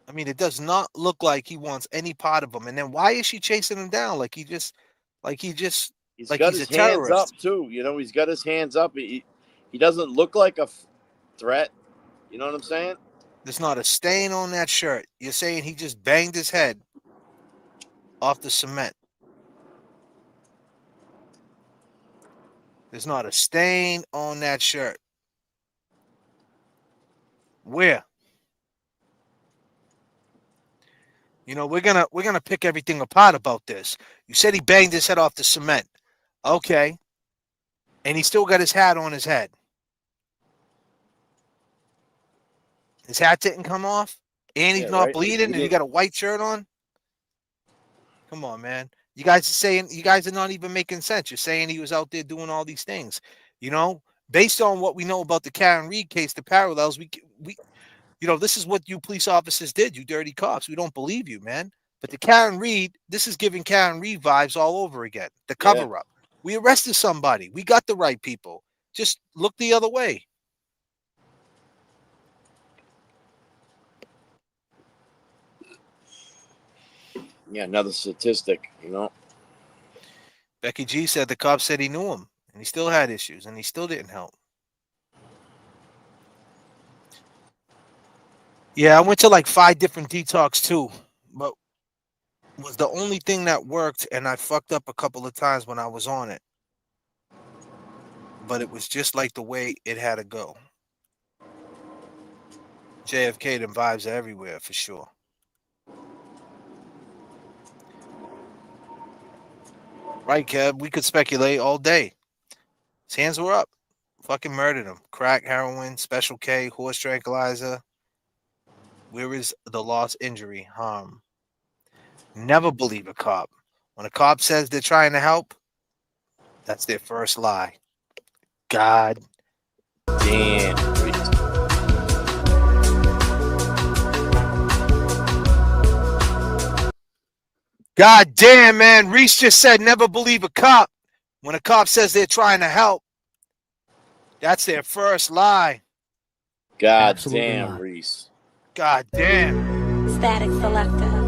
I mean, it does not look like he wants any part of him. And then why is she chasing him down? He's got his hands up too. You know, he's got his hands up. He doesn't look like a threat. You know what I'm saying? There's not a stain on that shirt. You're saying he just banged his head off the cement. There's not a stain on that shirt. Where? You know, we're gonna pick everything apart about this. You said he banged his head off the cement. Okay. And he still got his hat on his head. His hat didn't come off? And he's not bleeding and he got a white shirt on? Come on, man. You guys are not even making sense. You're saying he was out there doing all these things. You know, based on what we know about the Karen Reed case, the parallels, we you know, this is what you police officers did, you dirty cops. We don't believe you, man. But the Karen Reed, this is giving Karen Reed vibes all over again. The cover up. We arrested somebody. We got the right people. Just look the other way. Yeah, another statistic, you know. Becky G said the cop said he knew him, and he still had issues, and he still didn't help. Yeah, I went to like 5 different detox too, but was the only thing that worked, and I fucked up a couple of times when I was on it. But it was just like the way it had to go. J.F.K, them vibes are everywhere for sure. Right, Kev. We could speculate all day. His hands were up. Fucking murdered him. Crack, heroin, Special K, horse tranquilizer. Where is the loss, injury, harm? Never believe a cop. When a cop says they're trying to help, that's their first lie. God damn. God damn, man. Reese just said never believe a cop. When a cop says they're trying to help, that's their first lie. God damn, Reese. God damn. Static selector.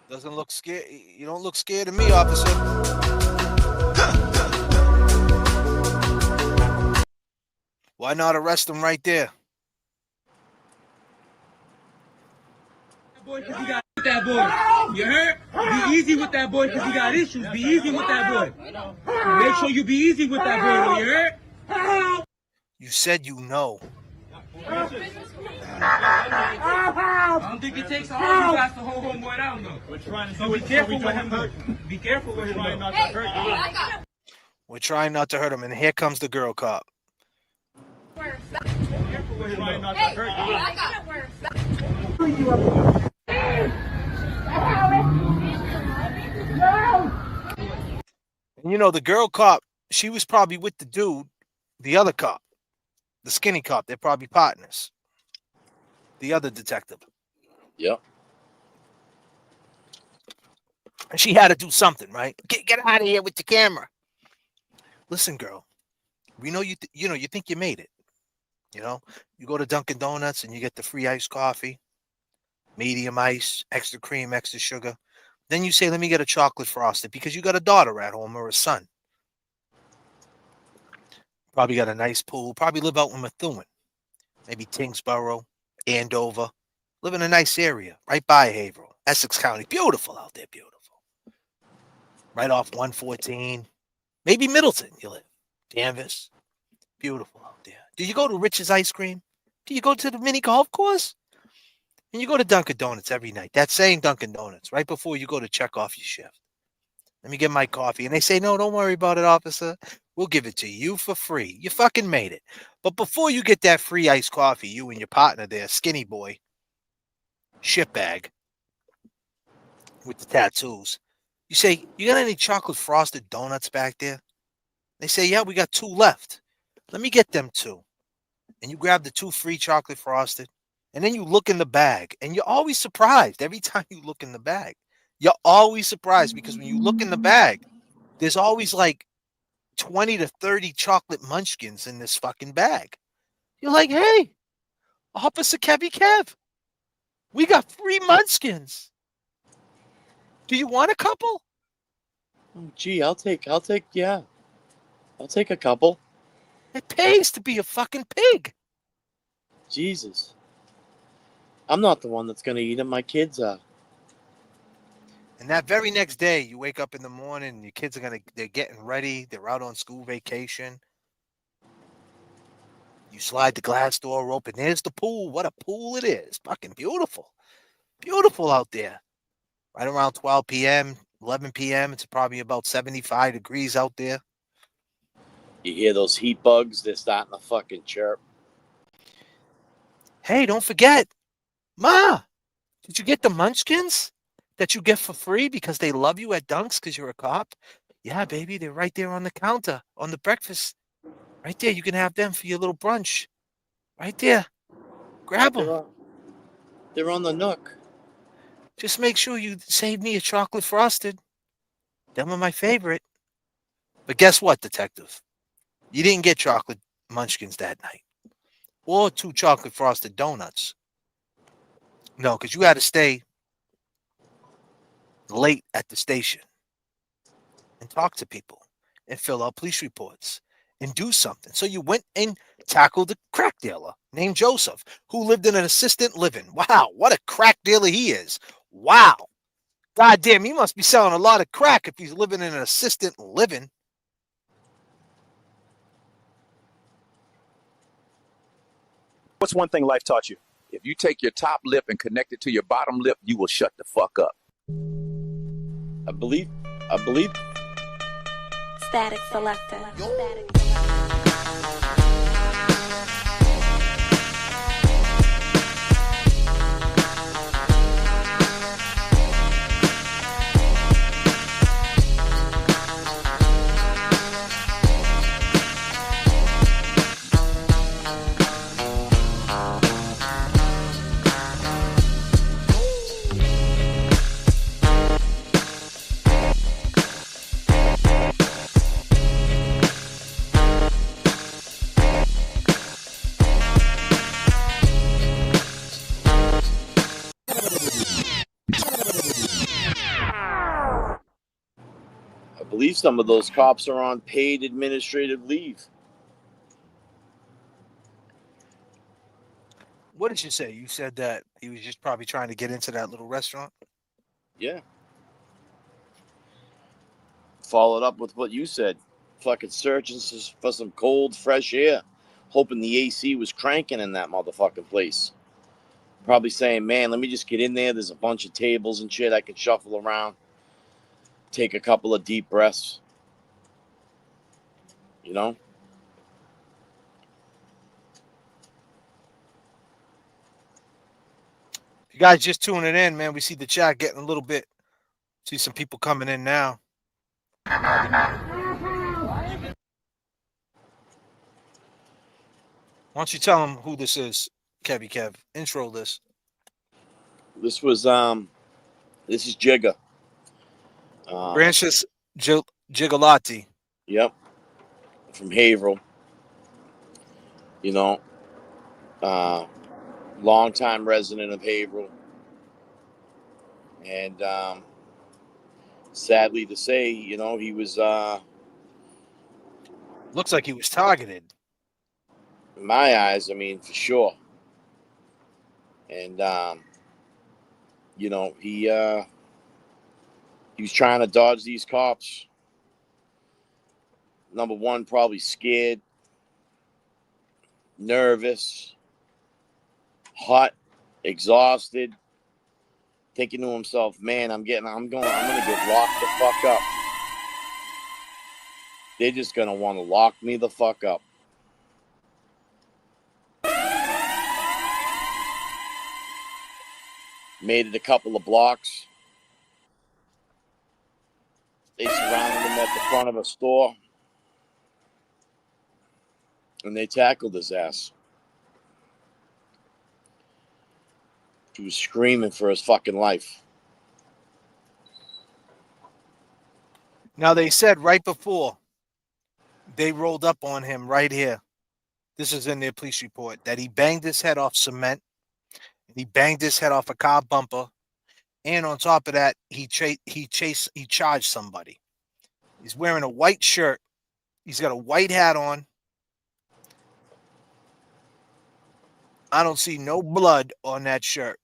Doesn't look scared. You don't look scared of me, officer. Why not arrest him right there? Boy, because he got that boy. You heard? Be easy with that boy because he got issues. Be easy with that boy. Make sure you be easy with that boy. You heard? You said you know. I don't think it takes all you guys to hold homeboy down, though. We're trying to so be careful with him. Be careful with him. Not to hurt you. We're trying not to hurt him, and here comes the girl cop. Careful with him. Not to hurt you. And you know, the girl cop, she was probably with the dude, the other cop, the skinny cop. They're probably partners. The other detective. Yep. And she had to do something, right? Get out of here with the camera. Listen, girl, we know you think you made it. You know, you go to Dunkin' Donuts and you get the free iced coffee, medium ice, extra cream, extra sugar. Then you say, let me get a chocolate frosted because you got a daughter at home or a son. Probably got a nice pool. Probably live out in Methuen, maybe Tingsboro, Andover. Live in a nice area right by Haverhill, Essex County. Beautiful out there, beautiful. Right off 114. Maybe Middleton you live. Danvers. Beautiful out there. Do you go to Rich's Ice Cream? Do you go to the mini golf course? And you go to Dunkin' Donuts every night. That same Dunkin' Donuts, right before you go to check off your shift. Let me get my coffee. And they say, no, don't worry about it, officer. We'll give it to you for free. You fucking made it. But before you get that free iced coffee, you and your partner there, skinny boy, shitbag with the tattoos, you say, you got any chocolate frosted donuts back there? They say, yeah, we got 2 left. Let me get them 2. And you grab the 2 free chocolate frosted. And then you look in the bag. And you're always surprised every time you look in the bag. You're always surprised because when you look in the bag, there's always like 20 to 30 chocolate munchkins in this fucking bag. You're like, hey, Officer Kevy Kev, we got free munchkins. Do you want a couple? Oh, gee, I'll take a couple. It pays to be a fucking pig. Jesus. I'm not the one that's going to eat them. My kids are. And that very next day, you wake up in the morning and your kids they're getting ready. They're out on school vacation. You slide the glass door open. There's the pool. What a pool it is. Fucking beautiful. Beautiful out there. Right around 12 p.m., 11 p.m. It's probably about 75 degrees out there. You hear those heat bugs? They're starting to fucking chirp. Hey, don't forget. Ma, did you get the munchkins that you get for free because they love you at Dunk's because you're a cop? Yeah, baby. They're right there on the counter, on the breakfast. Right there. You can have them for your little brunch. Right there. Grab them. They're on the nook. Just make sure you save me a chocolate frosted. Them are my favorite. But guess what, detective? You didn't get chocolate munchkins that night. Or 2 chocolate frosted donuts. No, because you had to stay late at the station and talk to people and fill out police reports and do something. So you went and tackled a crack dealer named Joseph who lived in an assisted living. Wow, what a crack dealer he is. Wow. God damn, he must be selling a lot of crack if he's living in an assisted living. What's one thing life taught you? If you take your top lip and connect it to your bottom lip, you will shut the fuck up. I believe. Static selector. I believe some of those cops are on paid administrative leave. What did you say? You said that he was just probably trying to get into that little restaurant? Yeah. Followed up with what you said. Fucking searching for some cold, fresh air. Hoping the AC was cranking in that motherfucking place. Probably saying, man, let me just get in there. There's a bunch of tables and shit I can shuffle around. Take a couple of deep breaths. You know? If you guys just tuning in, man, we see the chat getting a little bit. See some people coming in now. Why don't you tell them who this is, Kevy Kev? Intro this. This was this is Jigga. Francis Gigalotti. Yep. from Haverhill. Longtime resident of Haverhill. And sadly to say, he was, looks like he was targeted. In my eyes, for sure. And, he was trying to dodge these cops. Number one, probably scared, nervous, hot, exhausted, thinking to himself, man, I'm gonna get locked the fuck up. They're just gonna want to lock me the fuck up. Made it a couple of blocks. They surrounded him at the front of a store. And they tackled his ass. He was screaming for his fucking life. Now, they said right before they rolled up on him right here, this is in their police report, that he banged his head off cement. He banged his head off a car bumper. And on top of that, he charged somebody. He's wearing a white shirt. He's got a white hat on. I don't see no blood on that shirt.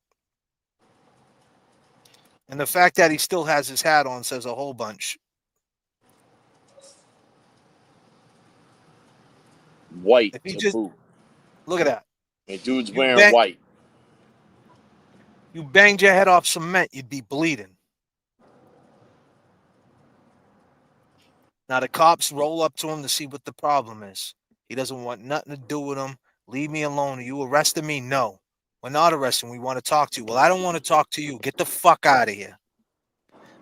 And the fact that he still has his hat on says a whole bunch. White to boot. Look at that. The dude's wearing white. You banged your head off cement, you'd be bleeding. Now the cops roll up to him to see what the problem is. He doesn't want nothing to do with them. Leave me alone. Are you arresting me? No. We're not arresting. We want to talk to you. Well, I don't want to talk to you. Get the fuck out of here.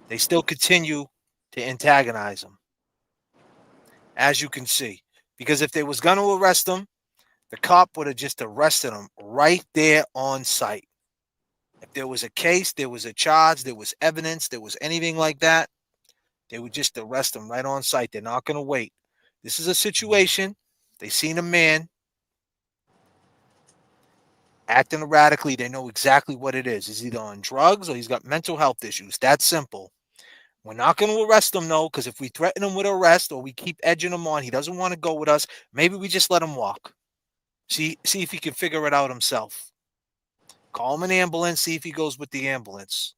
They still continue to antagonize him. As you can see. Because if they was going to arrest him, the cop would have just arrested him right there on site. If there was a case, there was a charge, there was evidence, there was anything like that, they would just arrest him right on site. They're not going to wait. This is a situation. They seen a man acting erratically. They know exactly what it is. He's either on drugs or he's got mental health issues. That's simple. We're not going to arrest him, no, because if we threaten him with arrest or we keep edging him on, he doesn't want to go with us. Maybe we just let him walk. See if he can figure it out himself. Call him an ambulance, see if he goes with the ambulance.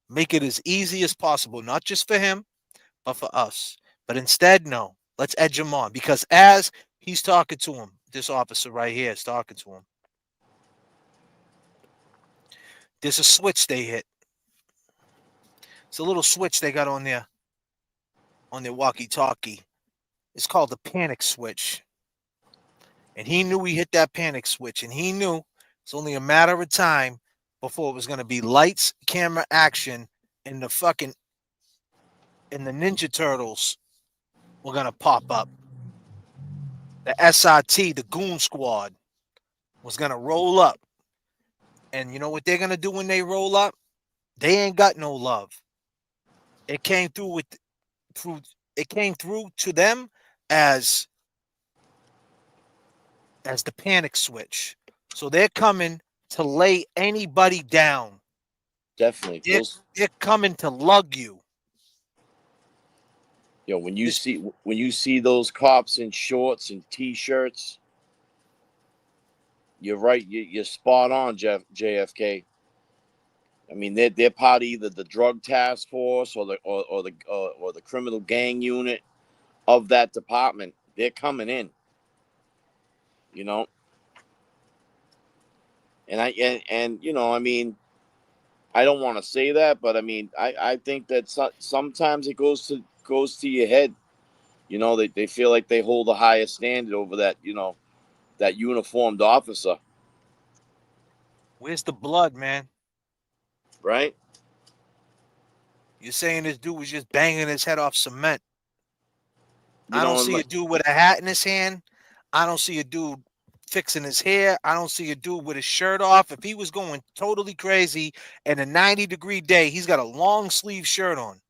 Make it as easy as possible, not just for him, but for us. But instead, no. Let's edge him on. Because as he's talking to him, this officer right here is talking to him, there's a switch they hit. It's a little switch they got on their walkie-talkie. It's called the panic switch. And he knew he hit that panic switch. And he knew it's only a matter of time before it was going to be lights, camera, action, and the Ninja Turtles were going to pop up. The SRT, the Goon Squad, was going to roll up. And you know what they're going to do when they roll up? They ain't got no love. It came through to them as the panic switch. So they're coming to lay anybody down. Definitely. They're coming to lug you. When you see those cops in shorts and t-shirts, you're right. You're spot on, J.F.K. They're part of either the drug task force or the criminal gang unit of that department. They're coming in. And I don't want to say that, but I think that sometimes it goes to your head. They feel like they hold a higher standard over that, that uniformed officer. Where's the blood, man? Right? You're saying this dude was just banging his head off cement. I don't see a dude with a hat in his hand. I don't see a dude fixing his hair. I don't see a dude with his shirt off. If he was going totally crazy in a 90-degree day, he's got a long sleeve shirt on.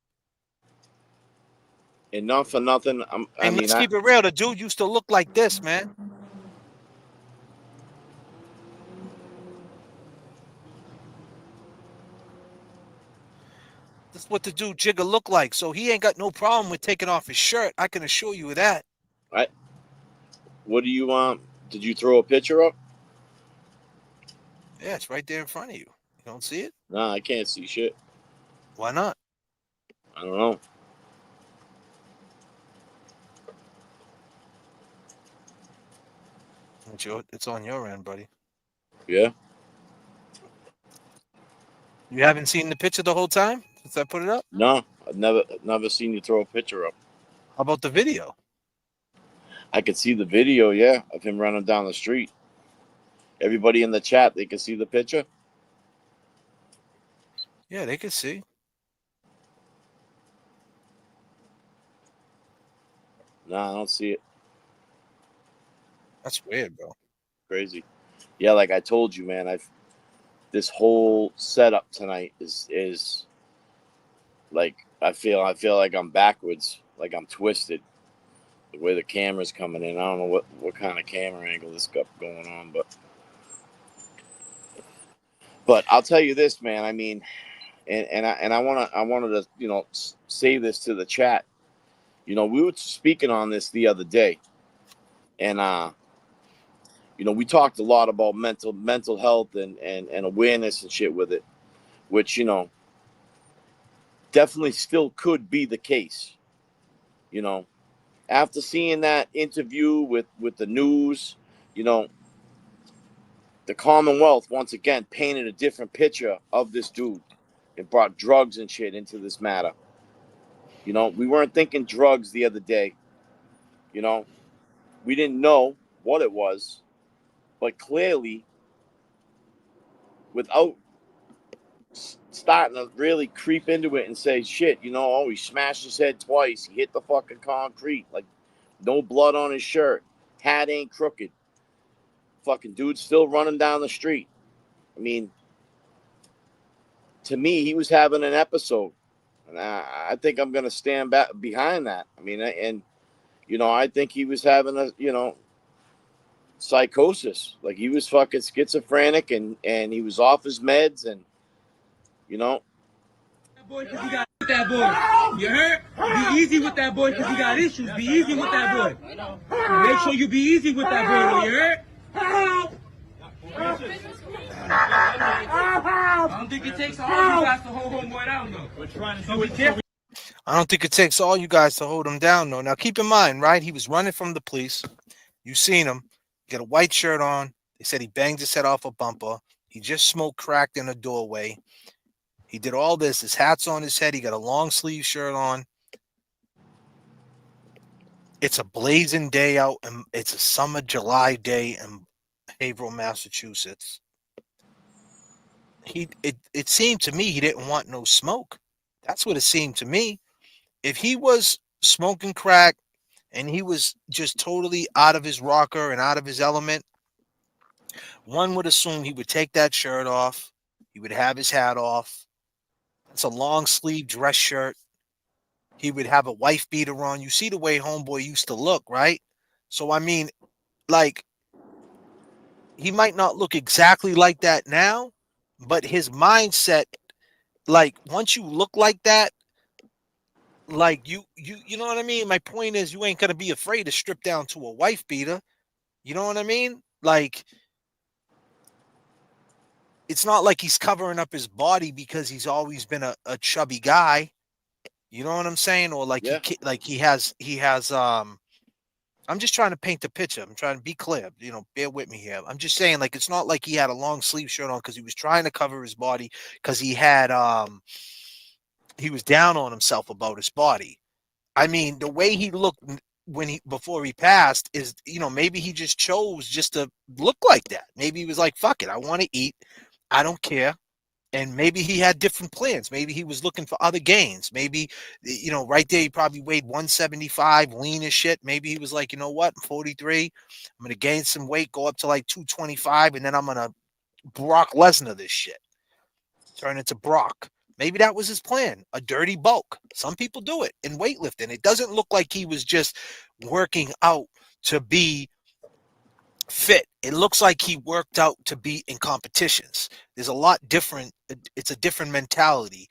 And not for nothing. Let's keep it real. The dude used to look like this, man. That's what the dude Jigga looked like. So he ain't got no problem with taking off his shirt. I can assure you of that. What do you want? Did you throw a picture up? Yeah, it's right there in front of you. You don't see it? Nah, I can't see shit. Why not? I don't know. It's on your end, buddy. Yeah. You haven't seen the picture the whole time since I put it up? No, I've never seen you throw a picture up. How about the video? I could see the video, yeah, of him running down the street. Everybody in the chat, they can see the picture. Yeah, they can see. Nah, I don't see it. That's weird, bro. Crazy. Yeah, like I told you, man, this whole setup tonight is like I feel like I'm backwards, like I'm twisted. The way the camera's coming in, I don't know what kind of camera angle this got going on, but I'll tell you this, man. I mean, and I wanted to say this to the chat. We were speaking on this the other day, and we talked a lot about mental health and awareness and shit with it, which definitely still could be the case. After seeing that interview with the news, the Commonwealth once again painted a different picture of this dude. It brought drugs and shit into this matter. We weren't thinking drugs the other day. We didn't know what it was, but clearly, without starting to really creep into it and say, shit, he smashed his head twice. He hit the fucking concrete. Like, no blood on his shirt. Hat ain't crooked. Fucking dude's still running down the street. I mean, to me, he was having an episode. And I think I'm going to stand back behind that. I mean, I think he was having a, psychosis. Like, he was fucking schizophrenic and he was off his meds and, That boy, because he got that boy. You heard? Be easy with that boy because he got issues. Be easy with that boy. Make sure you be easy with that boy, you heard? I don't think it takes all you guys to hold homeboy down, though. We're trying to do it. I don't think it takes all you guys to hold him down, though. Now, keep in mind, right? He was running from the police. You seen him. He got a white shirt on. They said he banged his head off a bumper. He just smoked crack in a doorway. He did all this. His hat's on his head. He got a long sleeve shirt on. It's a blazing day out, and it's a summer July day in Haverhill, Massachusetts. It seemed to me he didn't want no smoke. That's what it seemed to me. If he was smoking crack and he was just totally out of his rocker and out of his element, one would assume he would take that shirt off. He would have his hat off. It's a long sleeve dress shirt. He would have a wife beater on. You see the way homeboy used to look, right? So, I mean, like, he might not look exactly like that now, but his mindset, like, once you look like that, like, you know what I mean? My point is, you ain't going to be afraid to strip down to a wife beater. You know what I mean? Like, it's not like he's covering up his body because he's always been a chubby guy. You know what I'm saying? Or like, he has I'm just trying to paint the picture. I'm trying to be clear. Bear with me here. I'm just saying, like, it's not like he had a long sleeve shirt on because he was trying to cover his body because he was down on himself about his body. I mean, the way he looked before he passed is, maybe he just chose just to look like that. Maybe he was like, fuck it, I want to eat. I don't care. And maybe he had different plans. Maybe he was looking for other gains. Maybe, right there, he probably weighed 175, lean as shit. Maybe he was like, you know what? I'm 43. I'm going to gain some weight, go up to like 225, and then I'm going to Brock Lesnar this shit. Turn into Brock. Maybe that was his plan, a dirty bulk. Some people do it in weightlifting. It doesn't look like he was just working out to be fit. It looks like he worked out to be in competitions. There's a lot different. It's a different mentality.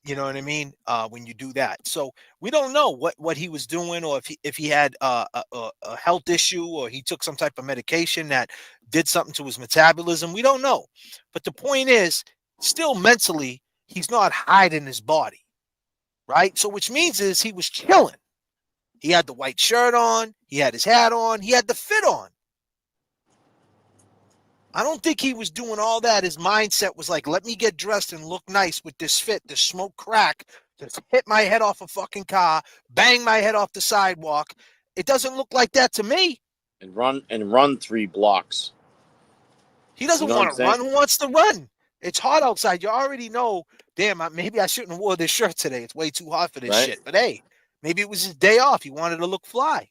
You know what I mean? When you do that. So we don't know what he was doing, or if he had a health issue, or he took some type of medication that did something to his metabolism. We don't know. But the point is, still mentally, he's not hiding his body, right? So which means is he was chilling. He had the white shirt on. He had his hat on. He had the fit on. I don't think he was doing all that. His mindset was like, let me get dressed and look nice with this fit, to smoke crack, to hit my head off a fucking car, bang my head off the sidewalk. It doesn't look like that to me. And run 3 blocks. He doesn't want to run. Who wants to run? It's hot outside. You already know, damn, maybe I shouldn't have wore this shirt today. It's way too hot for this shit. But hey, maybe it was his day off. He wanted to look fly.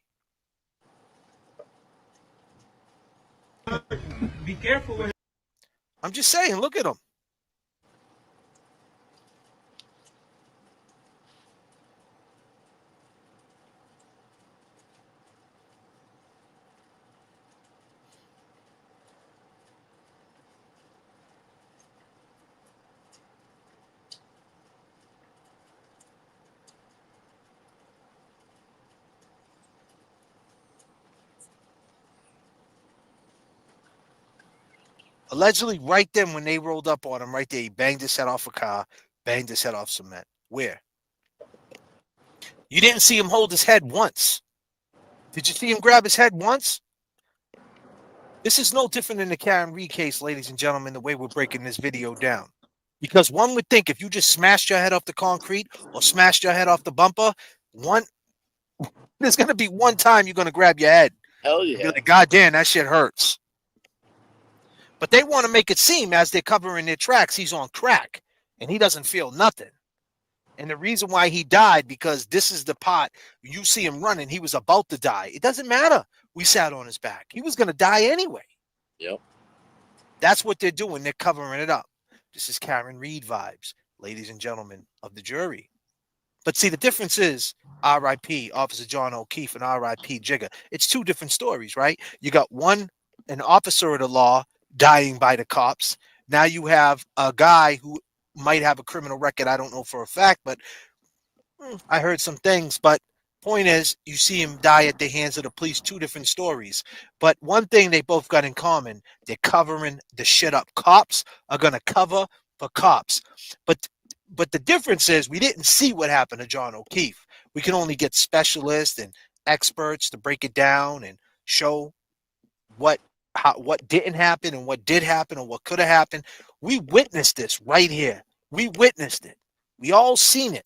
Be careful with him. I'm just saying, look at him. Allegedly, right then when they rolled up on him, right there, he banged his head off a car, banged his head off cement. Where? You didn't see him hold his head once. Did you see him grab his head once? This is no different than the Karen Reed case, ladies and gentlemen, the way we're breaking this video down. Because one would think if you just smashed your head off the concrete or smashed your head off the bumper, there's going to be one time you're going to grab your head. Hell yeah. You're like, God damn, that shit hurts. But they want to make it seem as they're covering their tracks, he's on crack and he doesn't feel nothing. And the reason why he died, because this is the part, you see him running, he was about to die. It doesn't matter. We sat on his back. He was going to die anyway. Yep. That's what they're doing. They're covering it up. This is Karen Reed vibes, ladies and gentlemen of the jury. But see, the difference is R.I.P. Officer John O'Keefe and R.I.P. Jigger. It's 2 different stories, right? You got an officer of the law dying by the cops. Now you have a guy who might have a criminal record. I don't know for a fact, but I heard some things. But point is, you see him die at the hands of the police. 2 different stories. But one thing they both got in common, they're covering the shit up. Cops are going to cover for cops. But the difference is we didn't see what happened to John O'Keefe. We can only get specialists and experts to break it down and show what didn't happen and what did happen and what could have happened. We witnessed this right here. We witnessed it. We all seen it.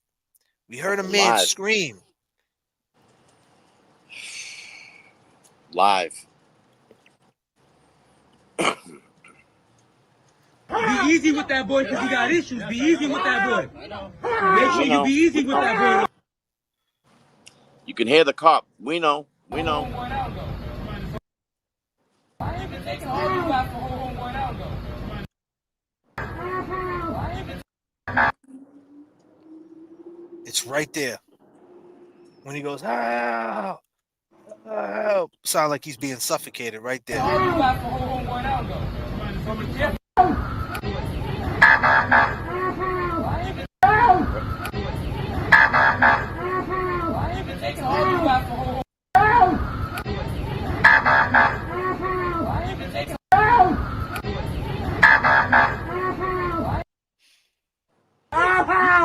We heard a man scream. Live. Be easy with that boy because he got issues. Be easy with that boy. Make sure you be easy with that boy. You can hear the cop. We know. We know. It's right there. When he goes, "Ow, ow," sound like he's being suffocated right there.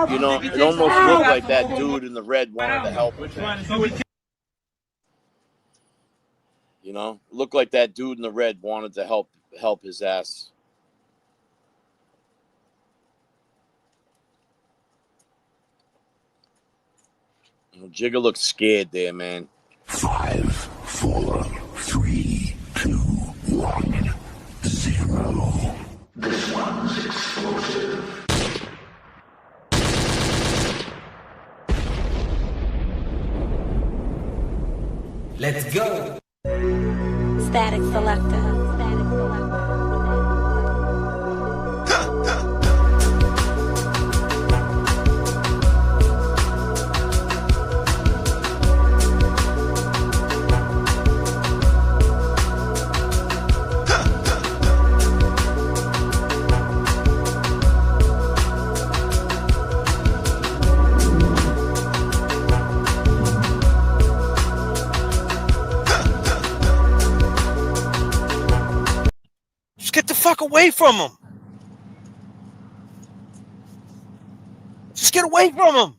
You know, it almost looked like that dude in the red wanted to help him. You know, looked like that dude in the red wanted to help his ass. Jigger looks scared there, man. 5, 4, 3, 2, 1, 0. This one's explosive. Let's go. Static selector. fuck away from him. Just get away from him.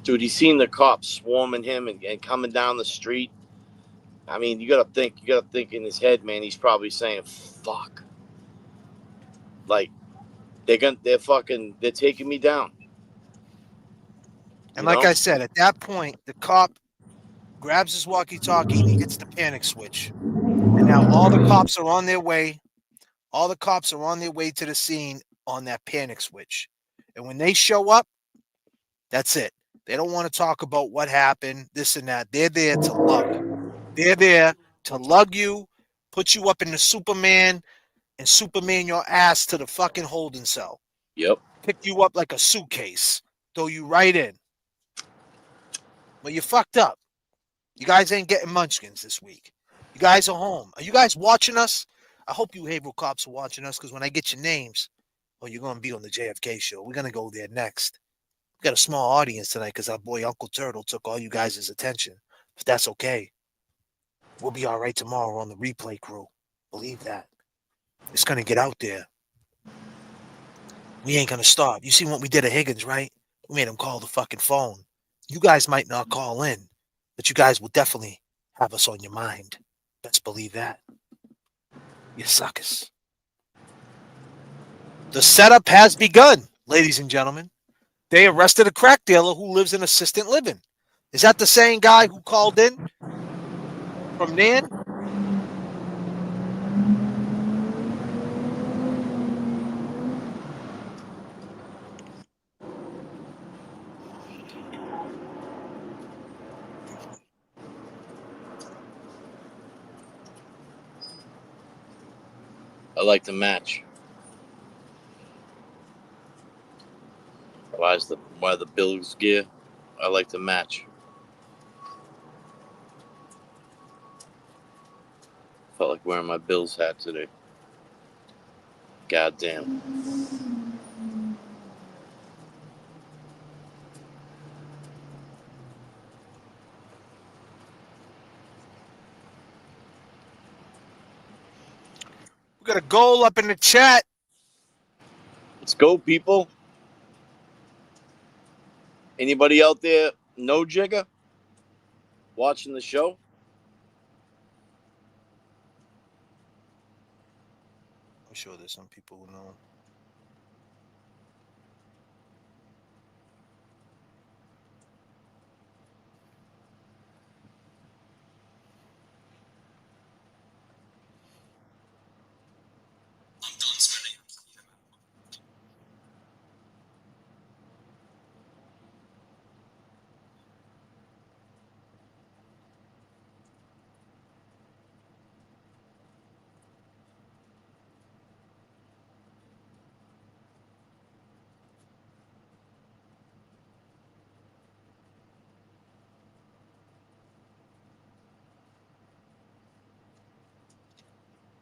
Dude, he's seen the cops swarming him and coming down the street. I mean, you gotta think in his head, man, he's probably saying, fuck. Like, they're taking me down. And like I said, at that point, the cop grabs his walkie-talkie and he hits the panic switch. And now all the cops are on their way. All the cops are on their way to the scene on that panic switch. And when they show up, that's it. They don't want to talk about what happened, this and that. They're there to lug. They're there to lug you, put you up in the Superman, and Superman your ass to the fucking holding cell. Yep. Pick you up like a suitcase. Throw you right in. But you fucked up. You guys ain't getting munchkins this week. You guys are home. Are you guys watching us? I hope you Haverhill cops are watching us, because when I get your names, you're going to be on the J.F.K. show. We're going to go there next. We got a small audience tonight because our boy Uncle Turtle took all you guys' attention. But that's okay. We'll be all right tomorrow on the replay crew. Believe that. It's going to get out there. We ain't going to stop. You see what we did at Higgins, right? We made him call the fucking phone. You guys might not call in, but you guys will definitely have us on your mind. Best believe that. You suckers. The setup has begun, ladies and gentlemen. They arrested a crack dealer who lives in assisted living. Is that the same guy who called in from Nan? I like the match. Why the Bills gear? I like the match. Felt like wearing my Bills hat today. Goddamn. We got a goal up in the chat. Let's go, people. Anybody out there know Jigga? Watching the show? I'm sure there's some people who know.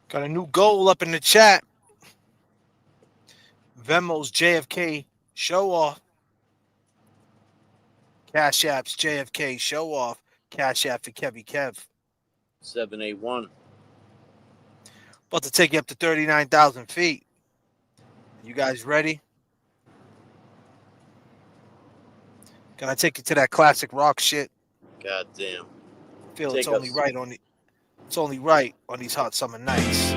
Got a new goal up in the chat. Venmo's JFK show off. Cash App's JFK show off. Cash App for Kevy Kev. 781. About to take you up to 39,000 feet. You guys ready? Can I take you to that classic rock shit? Goddamn. I feel it's only right on these hot summer nights.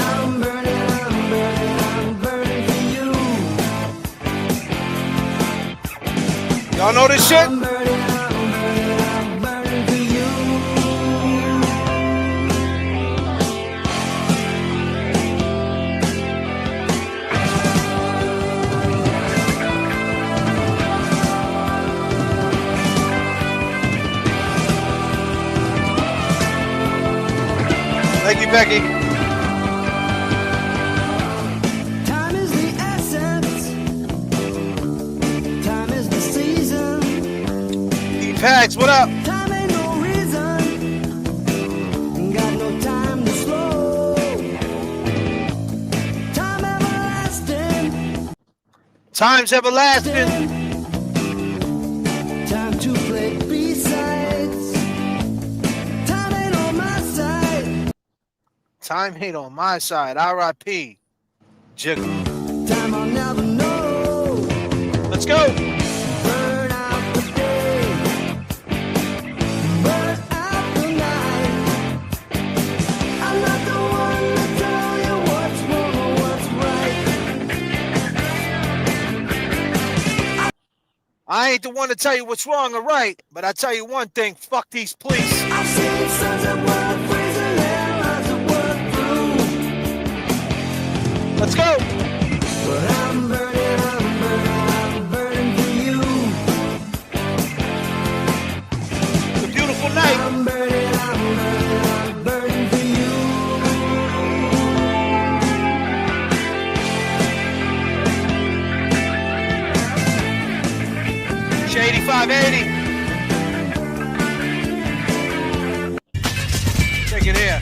I'm burning for you. Y'all know this shit? I'm burning for you. Thank you, Becky. Time is the essence. Time is the season. Pags, what up? Time ain't no reason. Got no time to slow. Time everlasting. Time's everlasting. Time to play B-sides. Time ain't on my side. Time ain't on my side. R.I.P. Jiggle. Time I'll never know. Let's go. Burn out the day. Burn out the night. I'm not the one to tell you what's wrong or what's right. I ain't the one to tell you what's wrong or right, but I tell you one thing, fuck these police. I've seen suns that were freezing and lives that were through. Let's go. But I'm burning for you. It's a beautiful night. I'm burning for you. Shady 580. Take it here.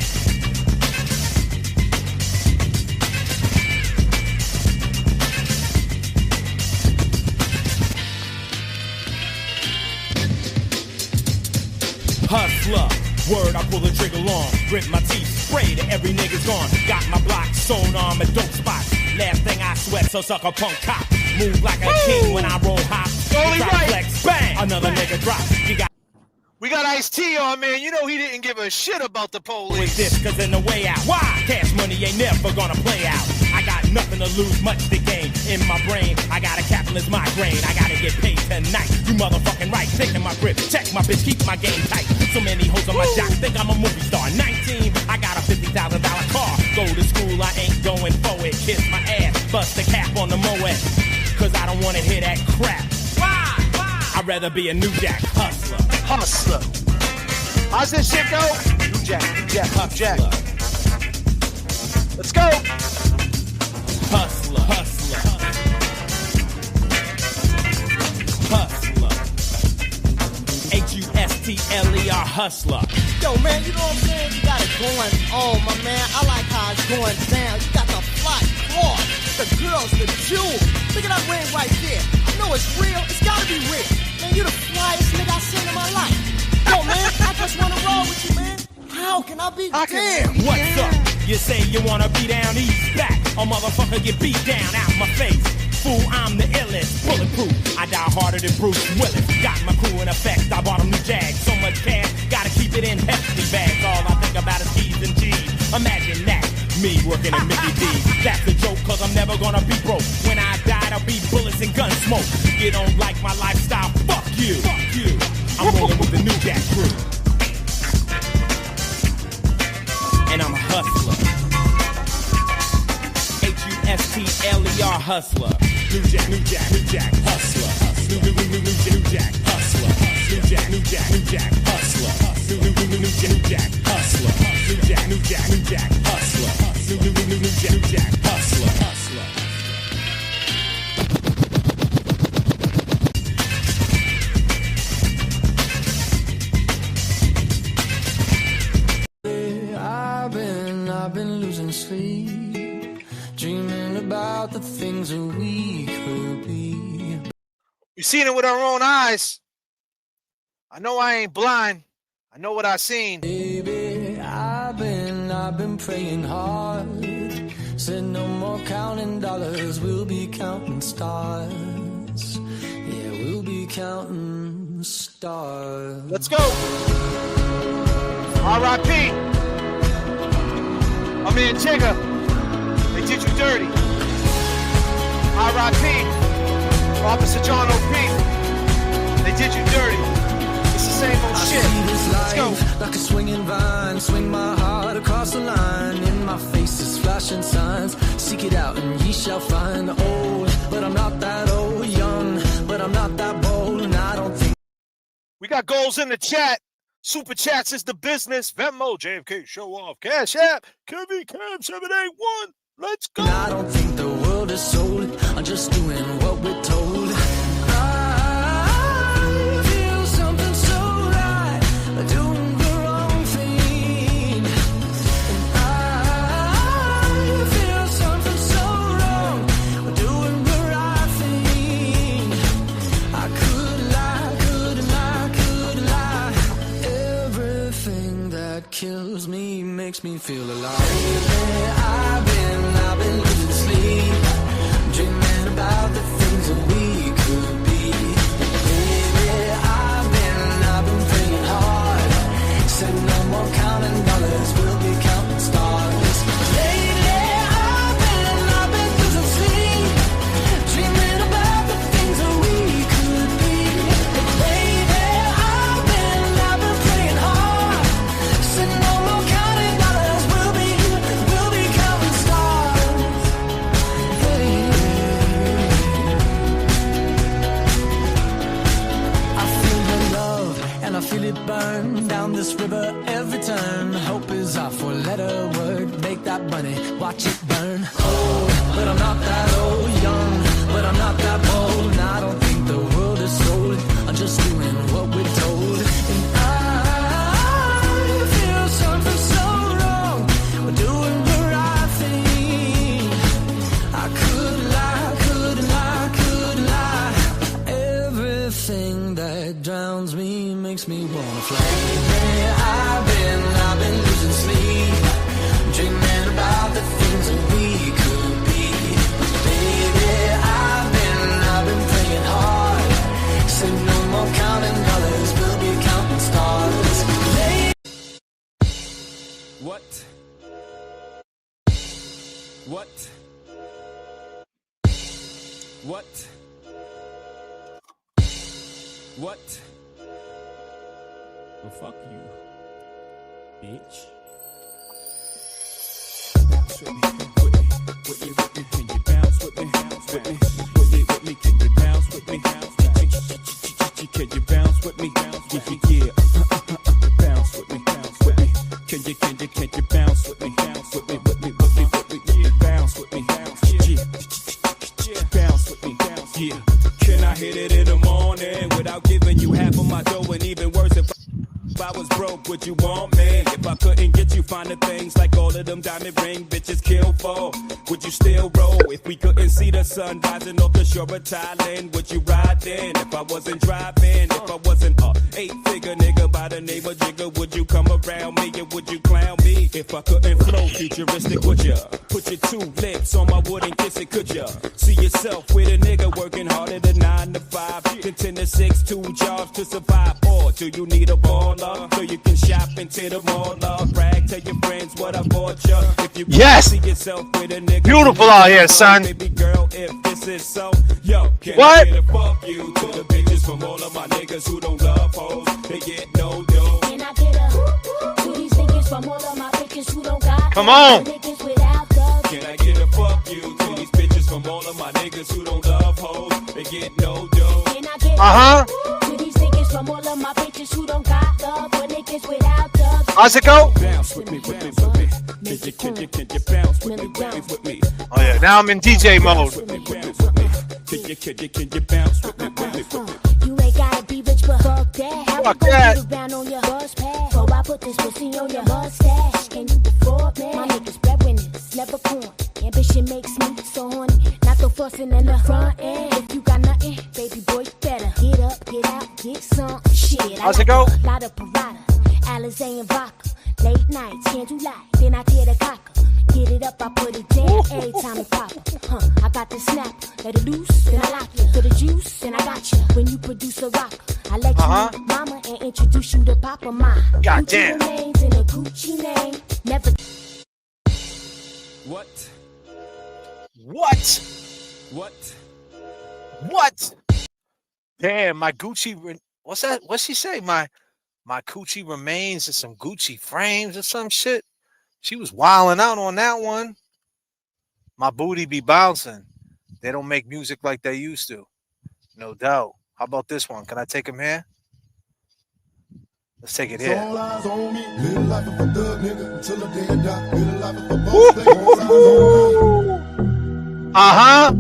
Hustler, word, I pull the trigger long, grit my teeth, spray to every nigga's gone. Got my block sewn on my dope spots. Last thing I sweat, so suck a punk cop. Move like a king when I roll hop. Only right. Flex, bang, another nigga drop. You got We got Ice-T on, man. You know he didn't give a shit about the police. this, cause in the way out. Why? Cash money ain't never gonna play out. I got nothing to lose, much to gain. In my brain, I got a capitalist migraine. I gotta get paid tonight. You motherfucking right, taking my grip. Check my bitch, keep my game tight. So many hoes on my jock, think I'm a movie star. 19, I got a $50,000 car. Go to school, I ain't going for it. Kiss my ass, bust the cap on the Moet. Cause I don't wanna hear that crap. Why? I'd rather be a New Jack hustler. Hustler. How's this shit go? New Jack, New Jack, New Jack. Let's go. Hustler, hustler. Hustler. H-U-S-T-L-E-R, hustler. Yo, man, you know what I'm saying? You got it going on, my man. I like how it's going down. You got the fly floor, the girls, the jewels. Look at that ring right there. I know it's real. It's gotta be real. Man, you the flyest nigga I've seen in my life. Yo, man, I just wanna roll with you, man. How can I be damn? What's up? You say you wanna be down, east back. A motherfucker get beat down out my face. Fool, I'm the illest, bulletproof. I die harder than Bruce Willis. Got my crew in effect, I bought them new Jags. So much cash, gotta keep it in hefty bags. All I think about is T's and G's. Imagine that, me working in Mickey D's. That's a joke, cause I'm never gonna be broke. When I die, I'll be bullets and gun smoke. You don't like my lifestyle, fuck you. Fuck you. I'm rolling with the new Jack crew. And I'm a hustler. H-U-S-T-L-E-R, hustler. New Jack, New Jack, New Jack, hustler. New Jack, hustler. New Jack, New Jack, New Jack, hustler. New Jack, hustler. New Jack, New Jack, New Jack, hustler. New Jack, hustler. I've been losing sleep, dreaming about the things that we could be. We've seen it with our own eyes. I know I ain't blind. I know what I seen. Baby, I've been praying hard. Said no more counting dollars, we'll be counting stars. Yeah, we'll be counting stars. Let's go. R.I.P. My man Jigga. did you dirty. R.I.P. Officer John O.P. They did you dirty. It's the same old shit. Let's go. Like a swinging vine, swing my heart across the line. In my face is flashing signs. Seek it out and ye shall find. Old, but I'm not that old. Young, but I'm not that bold. And I don't think. We got goals in the chat. Super chats is the business. Venmo, J.F.K. show off. Cash app, Kevin Cam 781. Let's go. I don't think the world is sold. I'm just doing what we're told. I feel something so right, doing the wrong thing. And I feel something so wrong, doing the right thing. I could lie. Everything that kills me makes me feel alive. I've been losing sleep, dreaming about the things that we could be. Baby, I've been praying hard. Said no more counting dollars, we'll be counting stars. Lately, I've been losing sleep, dreaming about the things that we could be. Baby, I've been praying hard. Said no more counting dollars, we'll be counting stars. I feel the love and I feel it burn down this river every turn. Hope is our four-letter word. Make that money, watch it burn. Old, but I'm not that old. Young, but I'm not that bold. And I don't think the world is sold. I'm just doing what we're told. And I feel something so wrong. We're doing the right thing. I could lie. Everything that drowns me makes me wanna fly. I've been losing sleep, dreaming about the things that we could be. Baby, I've been praying hard. Say no more counting dollars, we'll be counting stars. What? Well, fuck you, bitch. Bounce with me, can you bounce with me? With me, can you bounce with me? Can you bounce with me? Yeah. Bounce with me. Can you bounce with me? Bounce with me. Yeah, bounce with me. Yeah, bounce with me. Yeah. Can I hit it in the morning without giving you half of my dough? And even worse, if I was broke, would you want me? If I couldn't get you finer things like all of them diamond ring bitches kill for, would you still roll? If we couldn't see the sun rising off the shore of Thailand, would you ride then? If I wasn't driving, if I wasn't a 8-figure nigga by the name of Jigga, would you come around me and would you clown me? If I couldn't flow futuristic, would ya? Put your 2 lips on my wood and kiss it, could ya? See yourself with a nigga working harder than 9 to 5, then 10 to 6, 2 jobs to survive, or do you need a baller so you can shop into the mall? Brag, tell your friends what I bought you. If you see yourself with a nigga, beautiful out here, son. Baby girl, if this is so, yo, can what? I get a fuck you to the bitches from all of my niggas who don't love hoes? They get no dough. Can I get a to these niggas from all of my bitches who don't got? Come on. Niggas without thugs. Can I get a fuck you to these bitches from all of my niggas who don't love hoes? They get no dough. Can I get to these niggas from all of my bitches who don't got love for niggas without thugs? How's it go? Bounce with me. Can you bounce with me? Oh yeah, now I'm in DJ mode. Can you bounce with me? You ain't gotta be rich, but fuck that. How Fuck we gon' that. get around on your bus pass? Before I put this pussy on your mustache, can you afford me? My niggas breadwinners, never corn. Ambition makes me so horny. Not the fussing in the front end. If you got nothing, baby boy, you better get up, get out, get some shit. How's it go? A lot of parada, Alizé and vodka. Late nights, candlelight, then I tear the cocker. Get it up, I put it down every time it pop. I got the snap, let it loose, then I lock you. For the juice, then I got you. When you produce a rocker, I let you meet mama and introduce you to Papa Ma. Goddamn. Names in a Gucci name, never. What? What? Damn, my Gucci. What's that? What's she say? My coochie remains in some Gucci frames or some shit. She was wilding out on that one. My booty be bouncing. They don't make music like they used to. No doubt. How about this one? Can I take him here? Let's take it here. Uh-huh.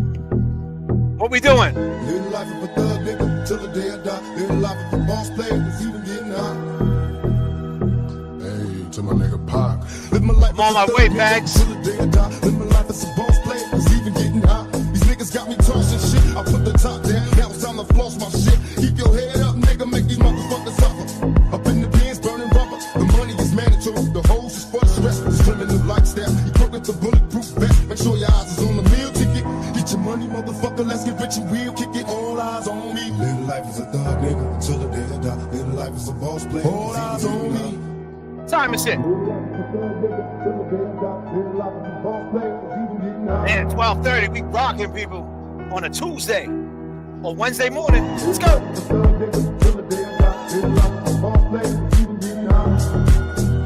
What we doing? Living life of a thug nigga till the day I die. Living life of a boss player that's even getting high. Hey, to my nigga Pac. I'm on my way, Bags. Till the day I die. Living life as a boss player that's even getting high. These niggas got me tossing shit. I put the top down. Now it's time to floss my shit. Keep your head up, nigga. Make these motherfuckers suffer. Up in the bins, burning rubber. The money is mandatory. The hoes is for the stress. It's criminal lifestyle. You broke with the bulletproof vest. Make sure your eyes is on the meal ticket. Get your money, motherfucker. Let's get rich and real. Kick it. All eyes on me. Living life as a thug nigga until the day I die. Living life as a boss player. All eyes on me. Time is it. Man, 12:30. We rocking people on a Tuesday or Wednesday morning. Let's go.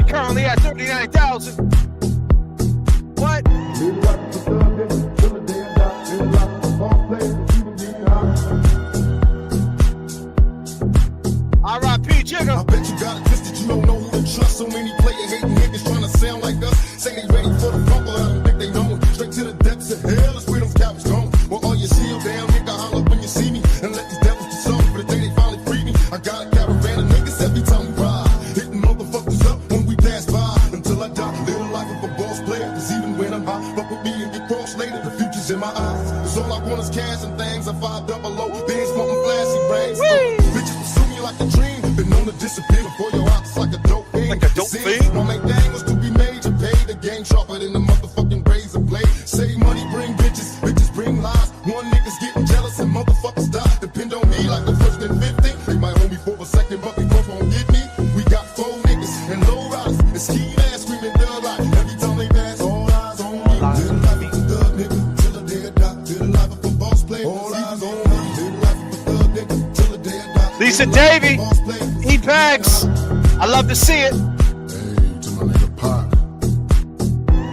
Currently at 39,000. What? R.I.P. Jigger. I bet you got it twisted. You don't know who to trust. So many player hating niggas trying to sound like us. Say they ready for the fumble. I don't think they know it. Straight to the depths of hell. That's where them cowards going. Well, all your shield down, nigga. Holler when you see me. And let these devils be sorry for the day they finally free me. I got a caravan of niggas every time we ride. Hitting motherfuckers up when we pass by. Until I die. Live the life of a boss player. Cause even when I'm high, fuck with me and get crossed later. The future's in my eyes. Cause all I want is cash and things. I 500. Things smoking flashy brains. Bitches pursue me like a dream. Been known to disappear before your eyes like a dope fiend. Like a dope fiend? My main thing was to be major. Pay the game sharper than the motherfucking razor blade. Say money bring bitches. Bitches bring lies. One nigga's getting jealous and motherfuckers die. Depend on me like the first and 50. They might hold me for a second, but they both won't get me. We got 4 niggas and low riders. And ski ass screaming thug like every time they pass. All eyes on me. Live life of a thug nigga till the day I die. Live life of a boss player. All eyes on me. Live life of a thug nigga till the day I die. Lisa Davey. E-Bags. I love to see it. Hey, to my nigga Pac.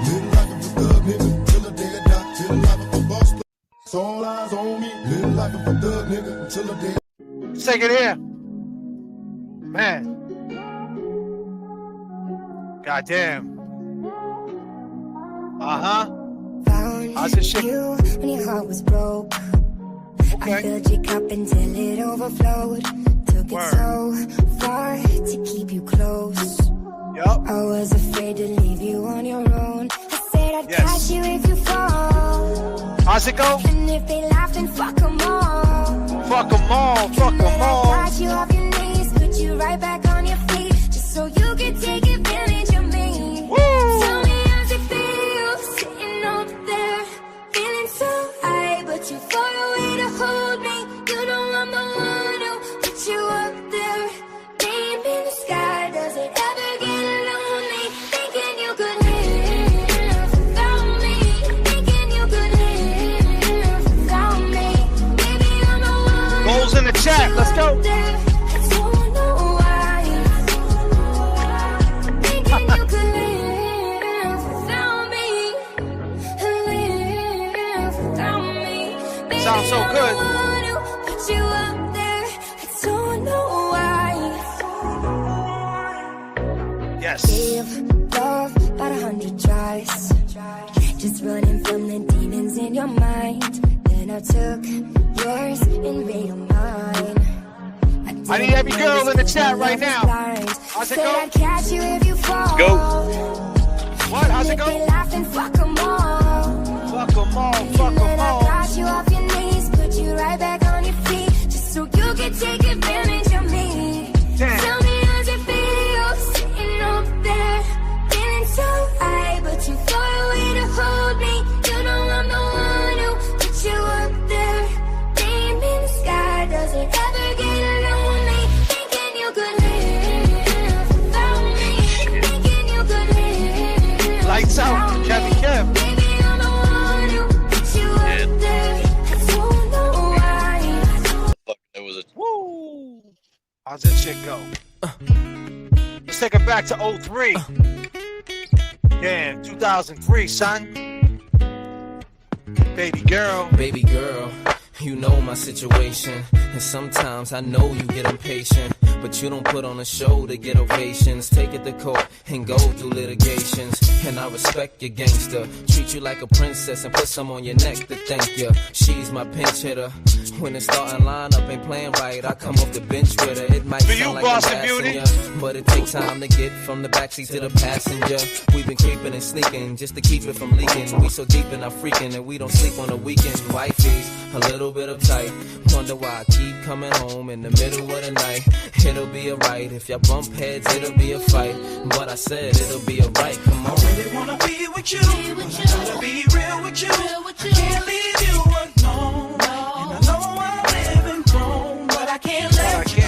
Live life of a thug nigga till the day I die. Live life of a boss player. It's all eyes on me. Live life of a thug nigga till the day. Let's take it here. Man. Goddamn. Uh-huh. How's this shit? You when your heart was broke. Okay. I filled your cup until it overflowed. Took it so far to keep you close. Yup. I was afraid to leave you on your own. I said I'd catch you if you fall. How's it go? And if they laugh, then fuck them all. Fuck them all. Fuck them all. I got you off your knees, put you right back on your feet, just so you can take advantage of me. Woo! Tell me how's it feel, sitting over there, feeling so high, but you're far away to hold me. You know I'm the one who put you up there, name in the sky. Does it ever get lonely? Thinking you could live without me, thinking you could live without me. Baby, I'm the one. Goals in the chat. Let's go. Sounds so good. Yes. Gave love about 100 tries, just running from the demons in your mind. Then I took yours and made them mine. I need every girl in the chat right now. How's it go? I'd catch you if you fall. Go. What? How's it go? Laugh and fuck them all. Fuck them all. Fuck them all. I got you off your knees, put you right back on your feet, just so you can take advantage of me. Damn. Tell me how's it feel, sitting up there, feeling so high, but you far away to hold me. You know I'm the one who put you up there, name in the sky. Does it ever get lonely? Thinking you could live without me, thinking you could live. Lights out, Kevin Kev. Baby, How's that shit go? Let's take it back to 03. Yeah, 2003, son. Baby girl. Baby girl, you know my situation. And sometimes I know you get impatient, but you don't put on a show to get ovations. Take it to court and go through litigations. And I respect your gangster. Treat you like a princess and put some on your neck to thank you. She's my pinch hitter. When the starting lineup ain't playing right, I come off the bench with her. It might sound like I'm gassing ya, but it takes time to get from the backseat to the passenger. We've been creeping and sneaking just to keep it from leaking. We so deep in our freaking and we don't sleep on the weekend. Wifey's a little bit uptight. Wonder why I keep coming home in the middle of the night. It'll be alright. If y'all bump heads, it'll be a fight. But I said it'll be alright. Come on. I really wanna be with you. I wanna be real with you. I can't leave you alone. And I know I'm living wrong, but I can't let you go.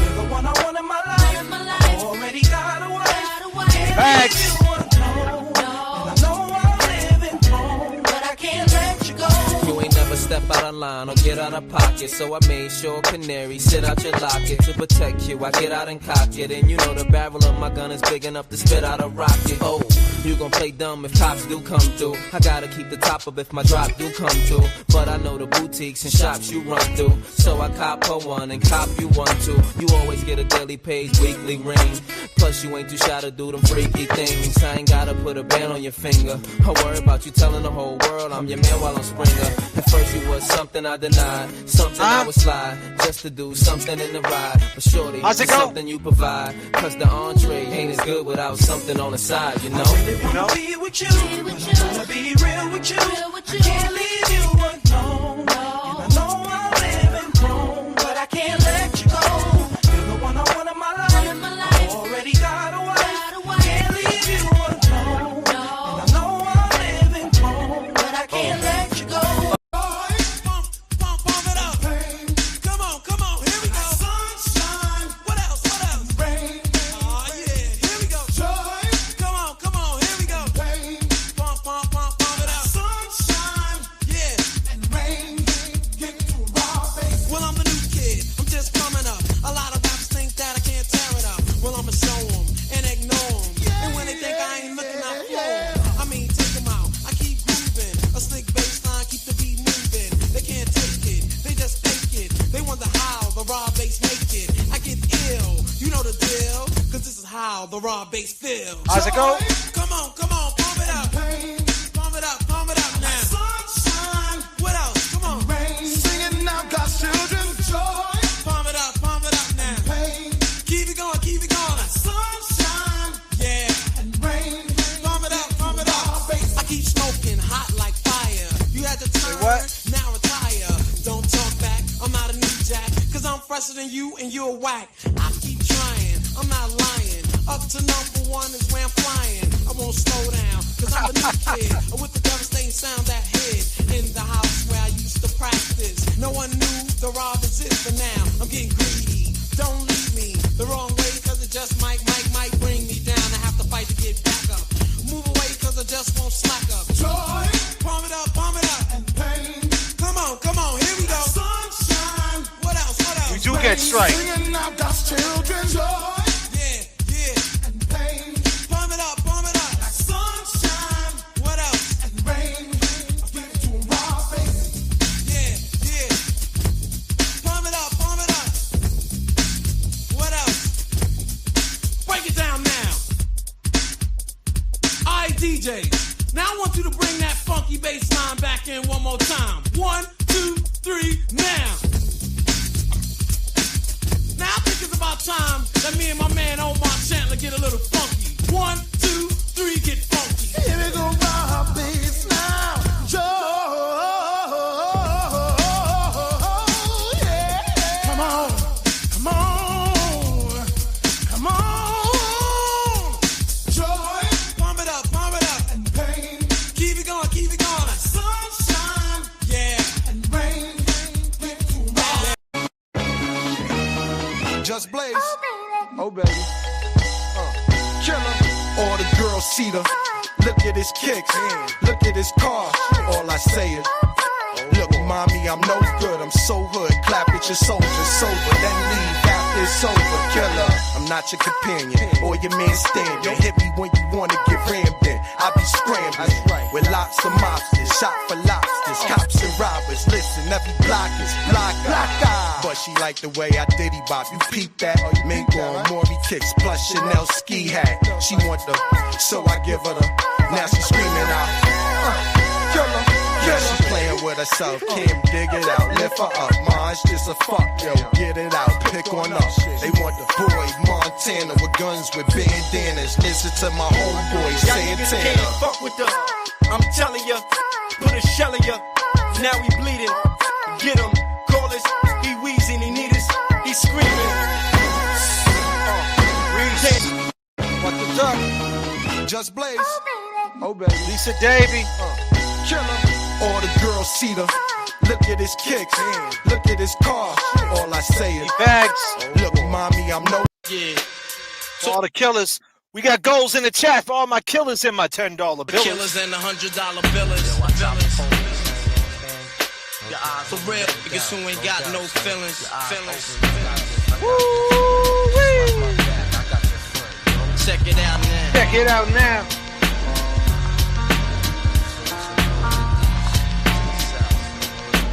You're the one I want in my life. Already got a wife. Can't leave you alone. And I know I'm living wrong, but I can't let you go. You ain't never step out of line or get out of pocket, so I made sure canary sit out your locket to protect you. I get out and cock it, and you know the barrel of my gun is big enough to spit out a rocket. Oh, you gon' play dumb if cops do come through. I gotta keep the top up if my drop do come through. But I know the boutiques and shops you run through, so I cop her one and cop you one too. You always get a daily page, weekly ring. Plus you ain't too shy to do them freaky things. I ain't gotta put a band on your finger. I worry about you telling the whole world I'm your man while I'm Springer. At first you was something I denied, something I would slide just to do something in the ride. But shorty, it's something you provide, cause the entree ain't as good without something on the side, you know? I wanna be with you. I wanna be real with you. I can't leave you alone. And I know I'm living wrong, but I can't let you go. You're the one I want in my life. I already got a wife. Can't leave you alone. And I know I'm living wrong, but I can't let you go. The raw bass feel. How's it go? Come on, pump it up. Pump it up now. Sunshine. What else? Come on. Rain. Singing out God's children. Joy. Pump it up now. Pain. Keep it going. Sunshine. Yeah. And rain. Pump it up. I keep smoking hot like fire. You had to turn, now retire. Don't talk back, I'm not a new jack. Cause I'm fresher than you and you're whack. I keep trying, I'm not lying. Up to number one is where I'm flying. I won't slow down, cause I'm the new kid with the devastating sound that hid in the house where I used to practice. No one knew the rob exists, but now I'm getting greedy. Don't leave me the wrong way, cause it just might bring me down. I have to fight to get back up. Move away, cause I just won't slack up. Joy. Pump it up. And pain. Come on, here we go. Sunshine. What else? We do get straight. Singing out God's children. Joy. DJs. Now I want you to bring that funky bass line back in one more time. 1, 2, 3, now. Now I think it's about time that me and my man Omar Chandler get a little funky. 1, 2, 3, get funky. Here we go, raw bass now. Just Blaze. Oh, baby. Killer. All the girls see the. Look at his kicks. Look at his car. All I say is, look, mommy, I'm no good. I'm so hood. Clap at your soldiers sober. Then leave after it's over, killer. I'm not your companion or your man stand. You hit me when you wanna get rammed in. I be scrambling with lots of mobsters, shot for lobsters, cops and robbers. Listen, every block is block. But she like the way I diddy bop. You peep that? Mink on Maury kicks plus Chanel ski hat. She want the, so I give her the. Now she screaming out, killer. Yeah, she playing with herself, Kim, dig it out, lift her up, mine's just a fuck, yo, get it out, pick one up. They want the boy Montana with guns with bandanas. Listen to my homeboy Santana. Can't fuck with us. I'm telling ya, put a shell in ya. Now we bleeding. Get him, call us. He wheezing, he need us. He screaming. What the duck? Just Blaze. Oh baby, Lisa Davy, Killer. All the girls see the. Look at his kicks, look at his car. All I say is bags. Look, mommy, I'm no. Yeah. To all the killers, we got goals in the chat for all my killers in my $10 bills. Killers and the $100 billers. For real, niggas who ain't got no feelings. Check it out now. Check it out now.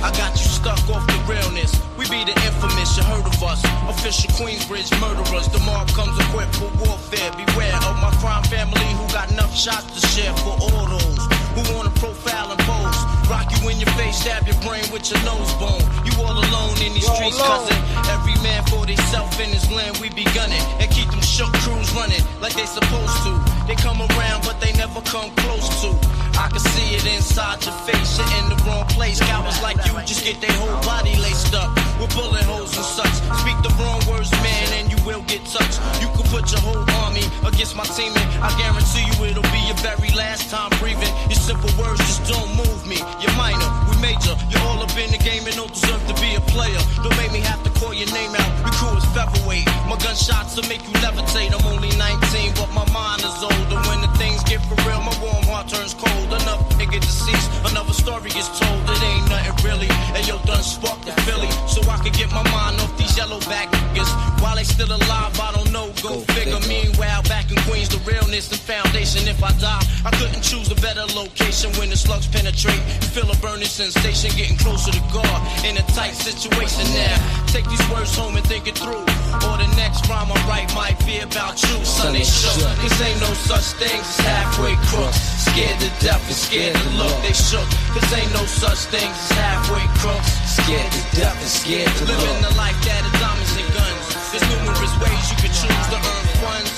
I got you stuck off the realness. We be the infamous, you heard of us. Official Queensbridge murderers. The mob comes equipped for warfare. Beware of my crime family who got enough shots to share for all those who wanna profile and pose. Rock you in your face, stab your brain with your nose bone. You all alone in these streets, cousin. Every man for theyself in his land, we be gunning. And keep them shook crews running like they supposed to. They come around, but they never come close to. I can see it inside your face, you're in the wrong place. Cowards like you just get their whole body laced up with bullet holes and such. Speak the wrong words, man, and you will get touched. You can put your whole army against my team, and I guarantee you it'll be your very last time breathing. Your simple words just don't move me. You're minor, we major. You're all up in the game and don't deserve to be a player. Don't make me have to call your name out. Your crew is featherweight. My gunshots will make you levitate. I'm only 19, but my mind is older. When the things get for real, my warm heart turns cold. Another nigga deceased, another story gets told. It ain't nothing really. And yo, done sparked the Philly, so I could get my mind off these yellow back niggas. While they still alive, I don't know. Go figure. Meanwhile, back in Queens, the realness and foundation. If I die, I couldn't choose a better location. When the slugs penetrate, you feel a burning sensation, getting closer to God in a tight situation now. Take these words home and think it through, or the next rhyme I write might be about you. Son, they shook, cause ain't no such thing as halfway crooks. Scared to death and scared to look, they shook, cause ain't no such thing as halfway crooks. Scared to death and scared to look. Living the life that is diamonds and guns. There's numerous ways you can choose to earn funds.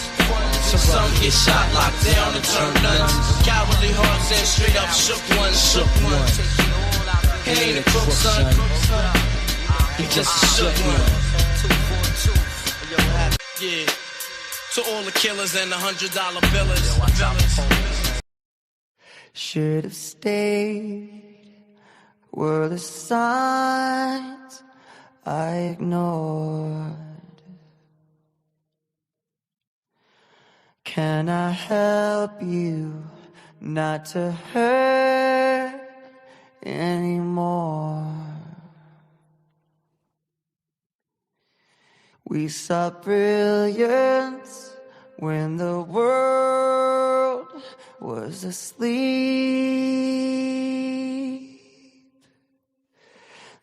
Some get shot, locked down, and turn nuns. Cowardly hearts and straight up shook ones. He ain't a crook, son. He just a shook one. Yeah. To all the killers and the $100 billers. Should have stayed. Were the signs I ignored? Can I help you not to hurt anymore? We saw brilliance when the world was asleep.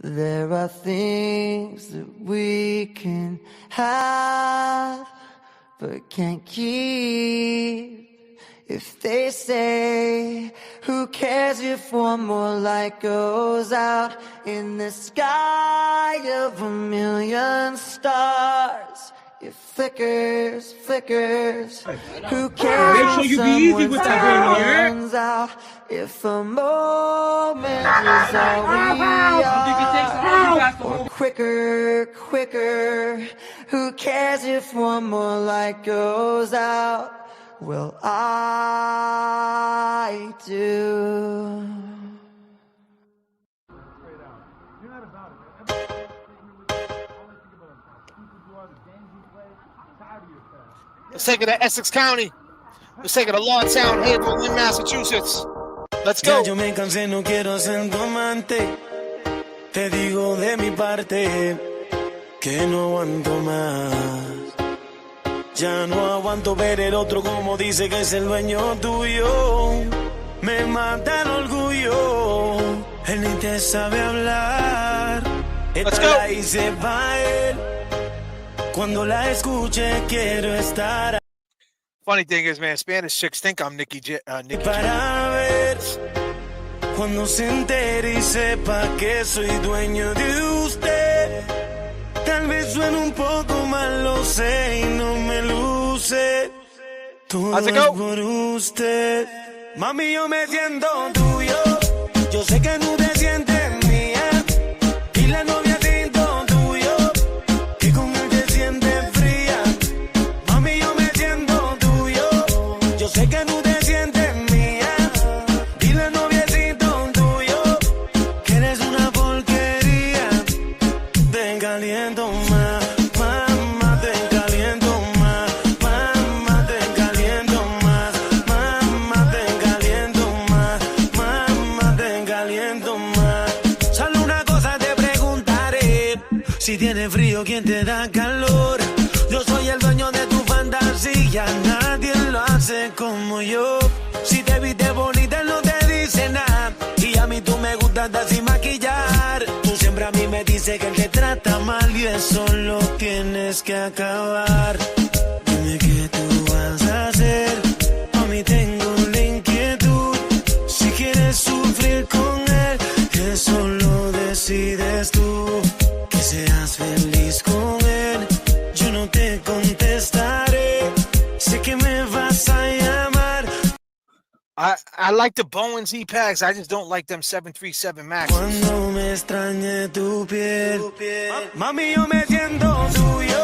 There are things that we can have but can't keep. If they say, who cares if one more light goes out in the sky of a million stars? It flickers, flickers. Who cares Make sure if you be easy with that someone's girl, yeah? runs out? If a moment is all we are, or quicker, quicker. Who cares if one more light goes out? Well, I do. Let's take it to Essex County. Let's take it to Lawtown, Haverhill in Massachusetts. Let's go. Ya yo me cansé, no quiero ser tu amante. Te digo de mi parte. que no aguanto más. Ya no aguanto ver el otro como dice que es el dueño tuyo. Me mata el orgullo, él ni te sabe hablar. Esta la hice pa' él, cuando la escuche quiero estar. Funny thing is, man, Spanish chicks think I'm Nicky Para ver, cuando se entere y sepa que soy dueño de usted. Tal vez suene un poco mal, lo sé, y no me luce. Todo es por usted. Mami, yo me siento tuyo. Yo sé que no te sientes mía. Y la novia siento tuyo, que con él te sientes fría. Mami, yo me siento tuyo. Yo sé que no te sientes mía. Y la novia siento tuyo, que eres una porquería. Te caliento más, mamá, te caliento más. Mamá, te caliento más. Mamá, te caliento más. Mamá, te caliento más. Solo una cosa te preguntaré: si tienes frío, ¿quién te da calor? Yo soy el dueño de tu fantasía, nadie lo hace como yo. Si te viste bonita, no te dice nada. Y a mí tú me gustas hasta sin maquillar. Tú siempre a mí me dices que él te trata mal y eso lo tienes que acabar. Dime qué tú vas a hacer. A mí tengo la inquietud. Si quieres sufrir con él, eso lo decides tú. Que seas feliz con él, yo no te contestaré. Sé que me vas a llamar. I like the Bowen Z-Packs. I just don't like them 737 Maxes. Cuando me extrañe tu piel, mami, yo me siento tuyo.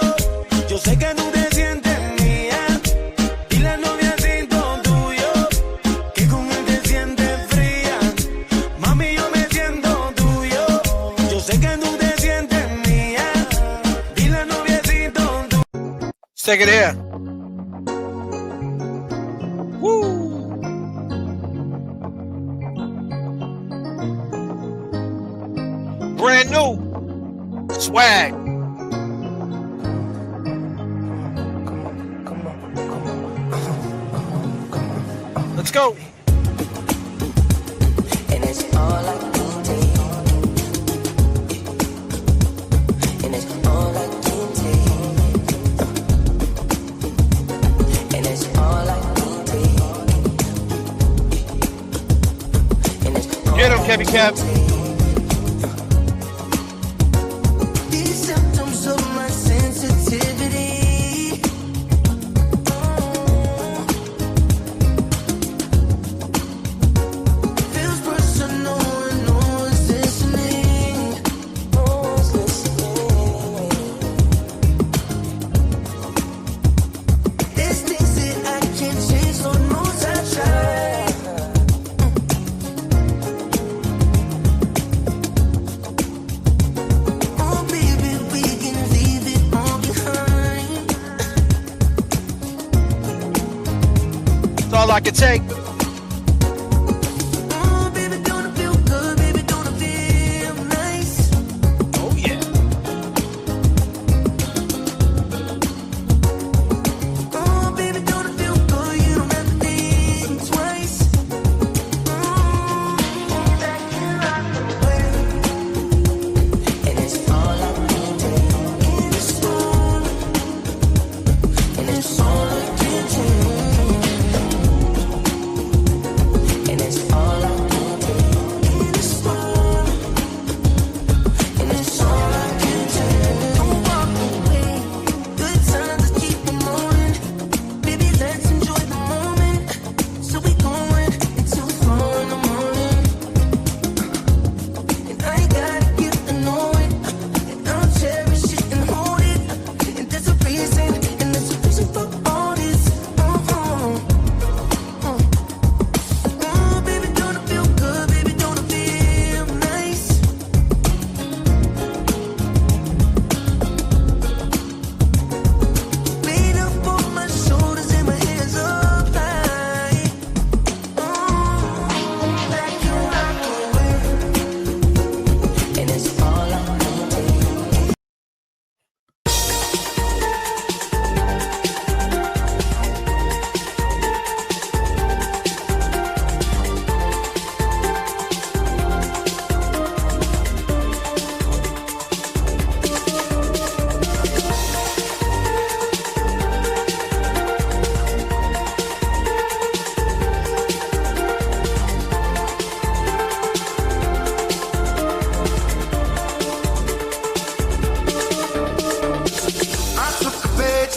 Yo sé que no te sientes mía. Y la novia siento tuyo, que con él te sientes fría. Mami, yo me siento tuyo. Yo sé que no te sientes mía. Y la novia siento tuyo. Let's take it here. Woo! Brand new swag. Let's go. And it's all I can take. And it's all I can take. And it's all I can take. And it's all Get him, Kevin Cap. These symptoms of my sensitivity. Feels personal when no one's listening. No one's listening. There's things that I can't change, Lord knows I try. Oh baby, we can leave it all behind. That's all I can take. Oh baby, don't it feel good? Baby, don't it feel nice? Oh yeah. Oh baby, don't it feel good? You don't have to think twice. And it's all I can take. And it's all I can take.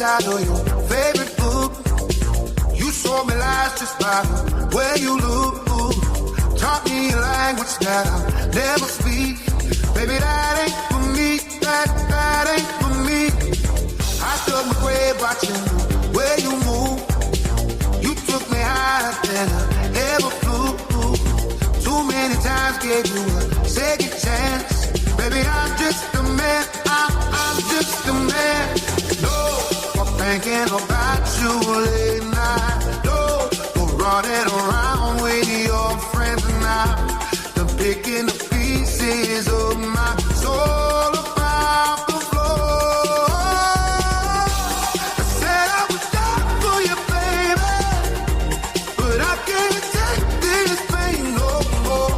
title your favorite book. You showed me lies just by the way you look. Taught me a language that I'll never speak. Baby, that ain't for me. That ain't for me. I stood my grave watching the way you move. You took me higher than I ever flew. Too many times gave you a second chance. Baby, I'm just a man. I'm just a man. No, I'm thinking about you late night. No, we're running around with your friends and I'm picking the pieces of my soul about the floor. I said I would die for you, baby, but I can't take this pain no more.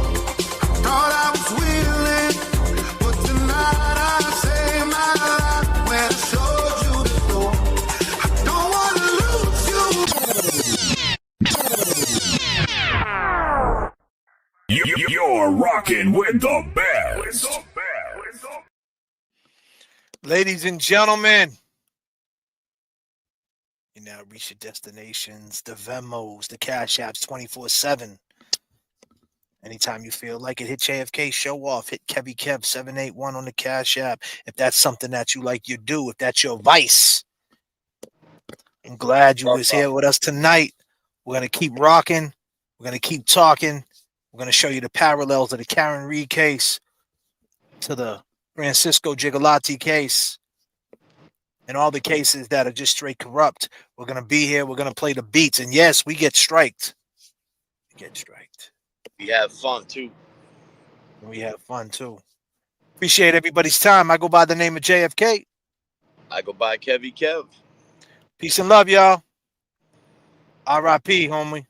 I thought I was willing, but tonight I saved my life when I showed you the door. I don't want to lose you. You're rocking with the best. Ladies and gentlemen, you now reach your destinations, the Venmos, the Cash Apps 24/7. Anytime you feel like it, hit J.F.K. show off, hit Kevy Kev 781 on the Cash App. If that's something that you like, you do. If that's your vice, I'm glad you was here with us tonight. We're going to keep rocking. We're going to keep talking. We're going to show you the parallels of the Karen Reed case to the Francisco Gigolotti case and all the cases that are just straight corrupt. We're going to be here. We're going to play the beats. And yes, we get striked. We get striked. We have fun, too. We have fun, too. Appreciate everybody's time. I go by the name of J.F.K. I go by Kevy Kev. Peace and love, y'all. R.I.P., homie.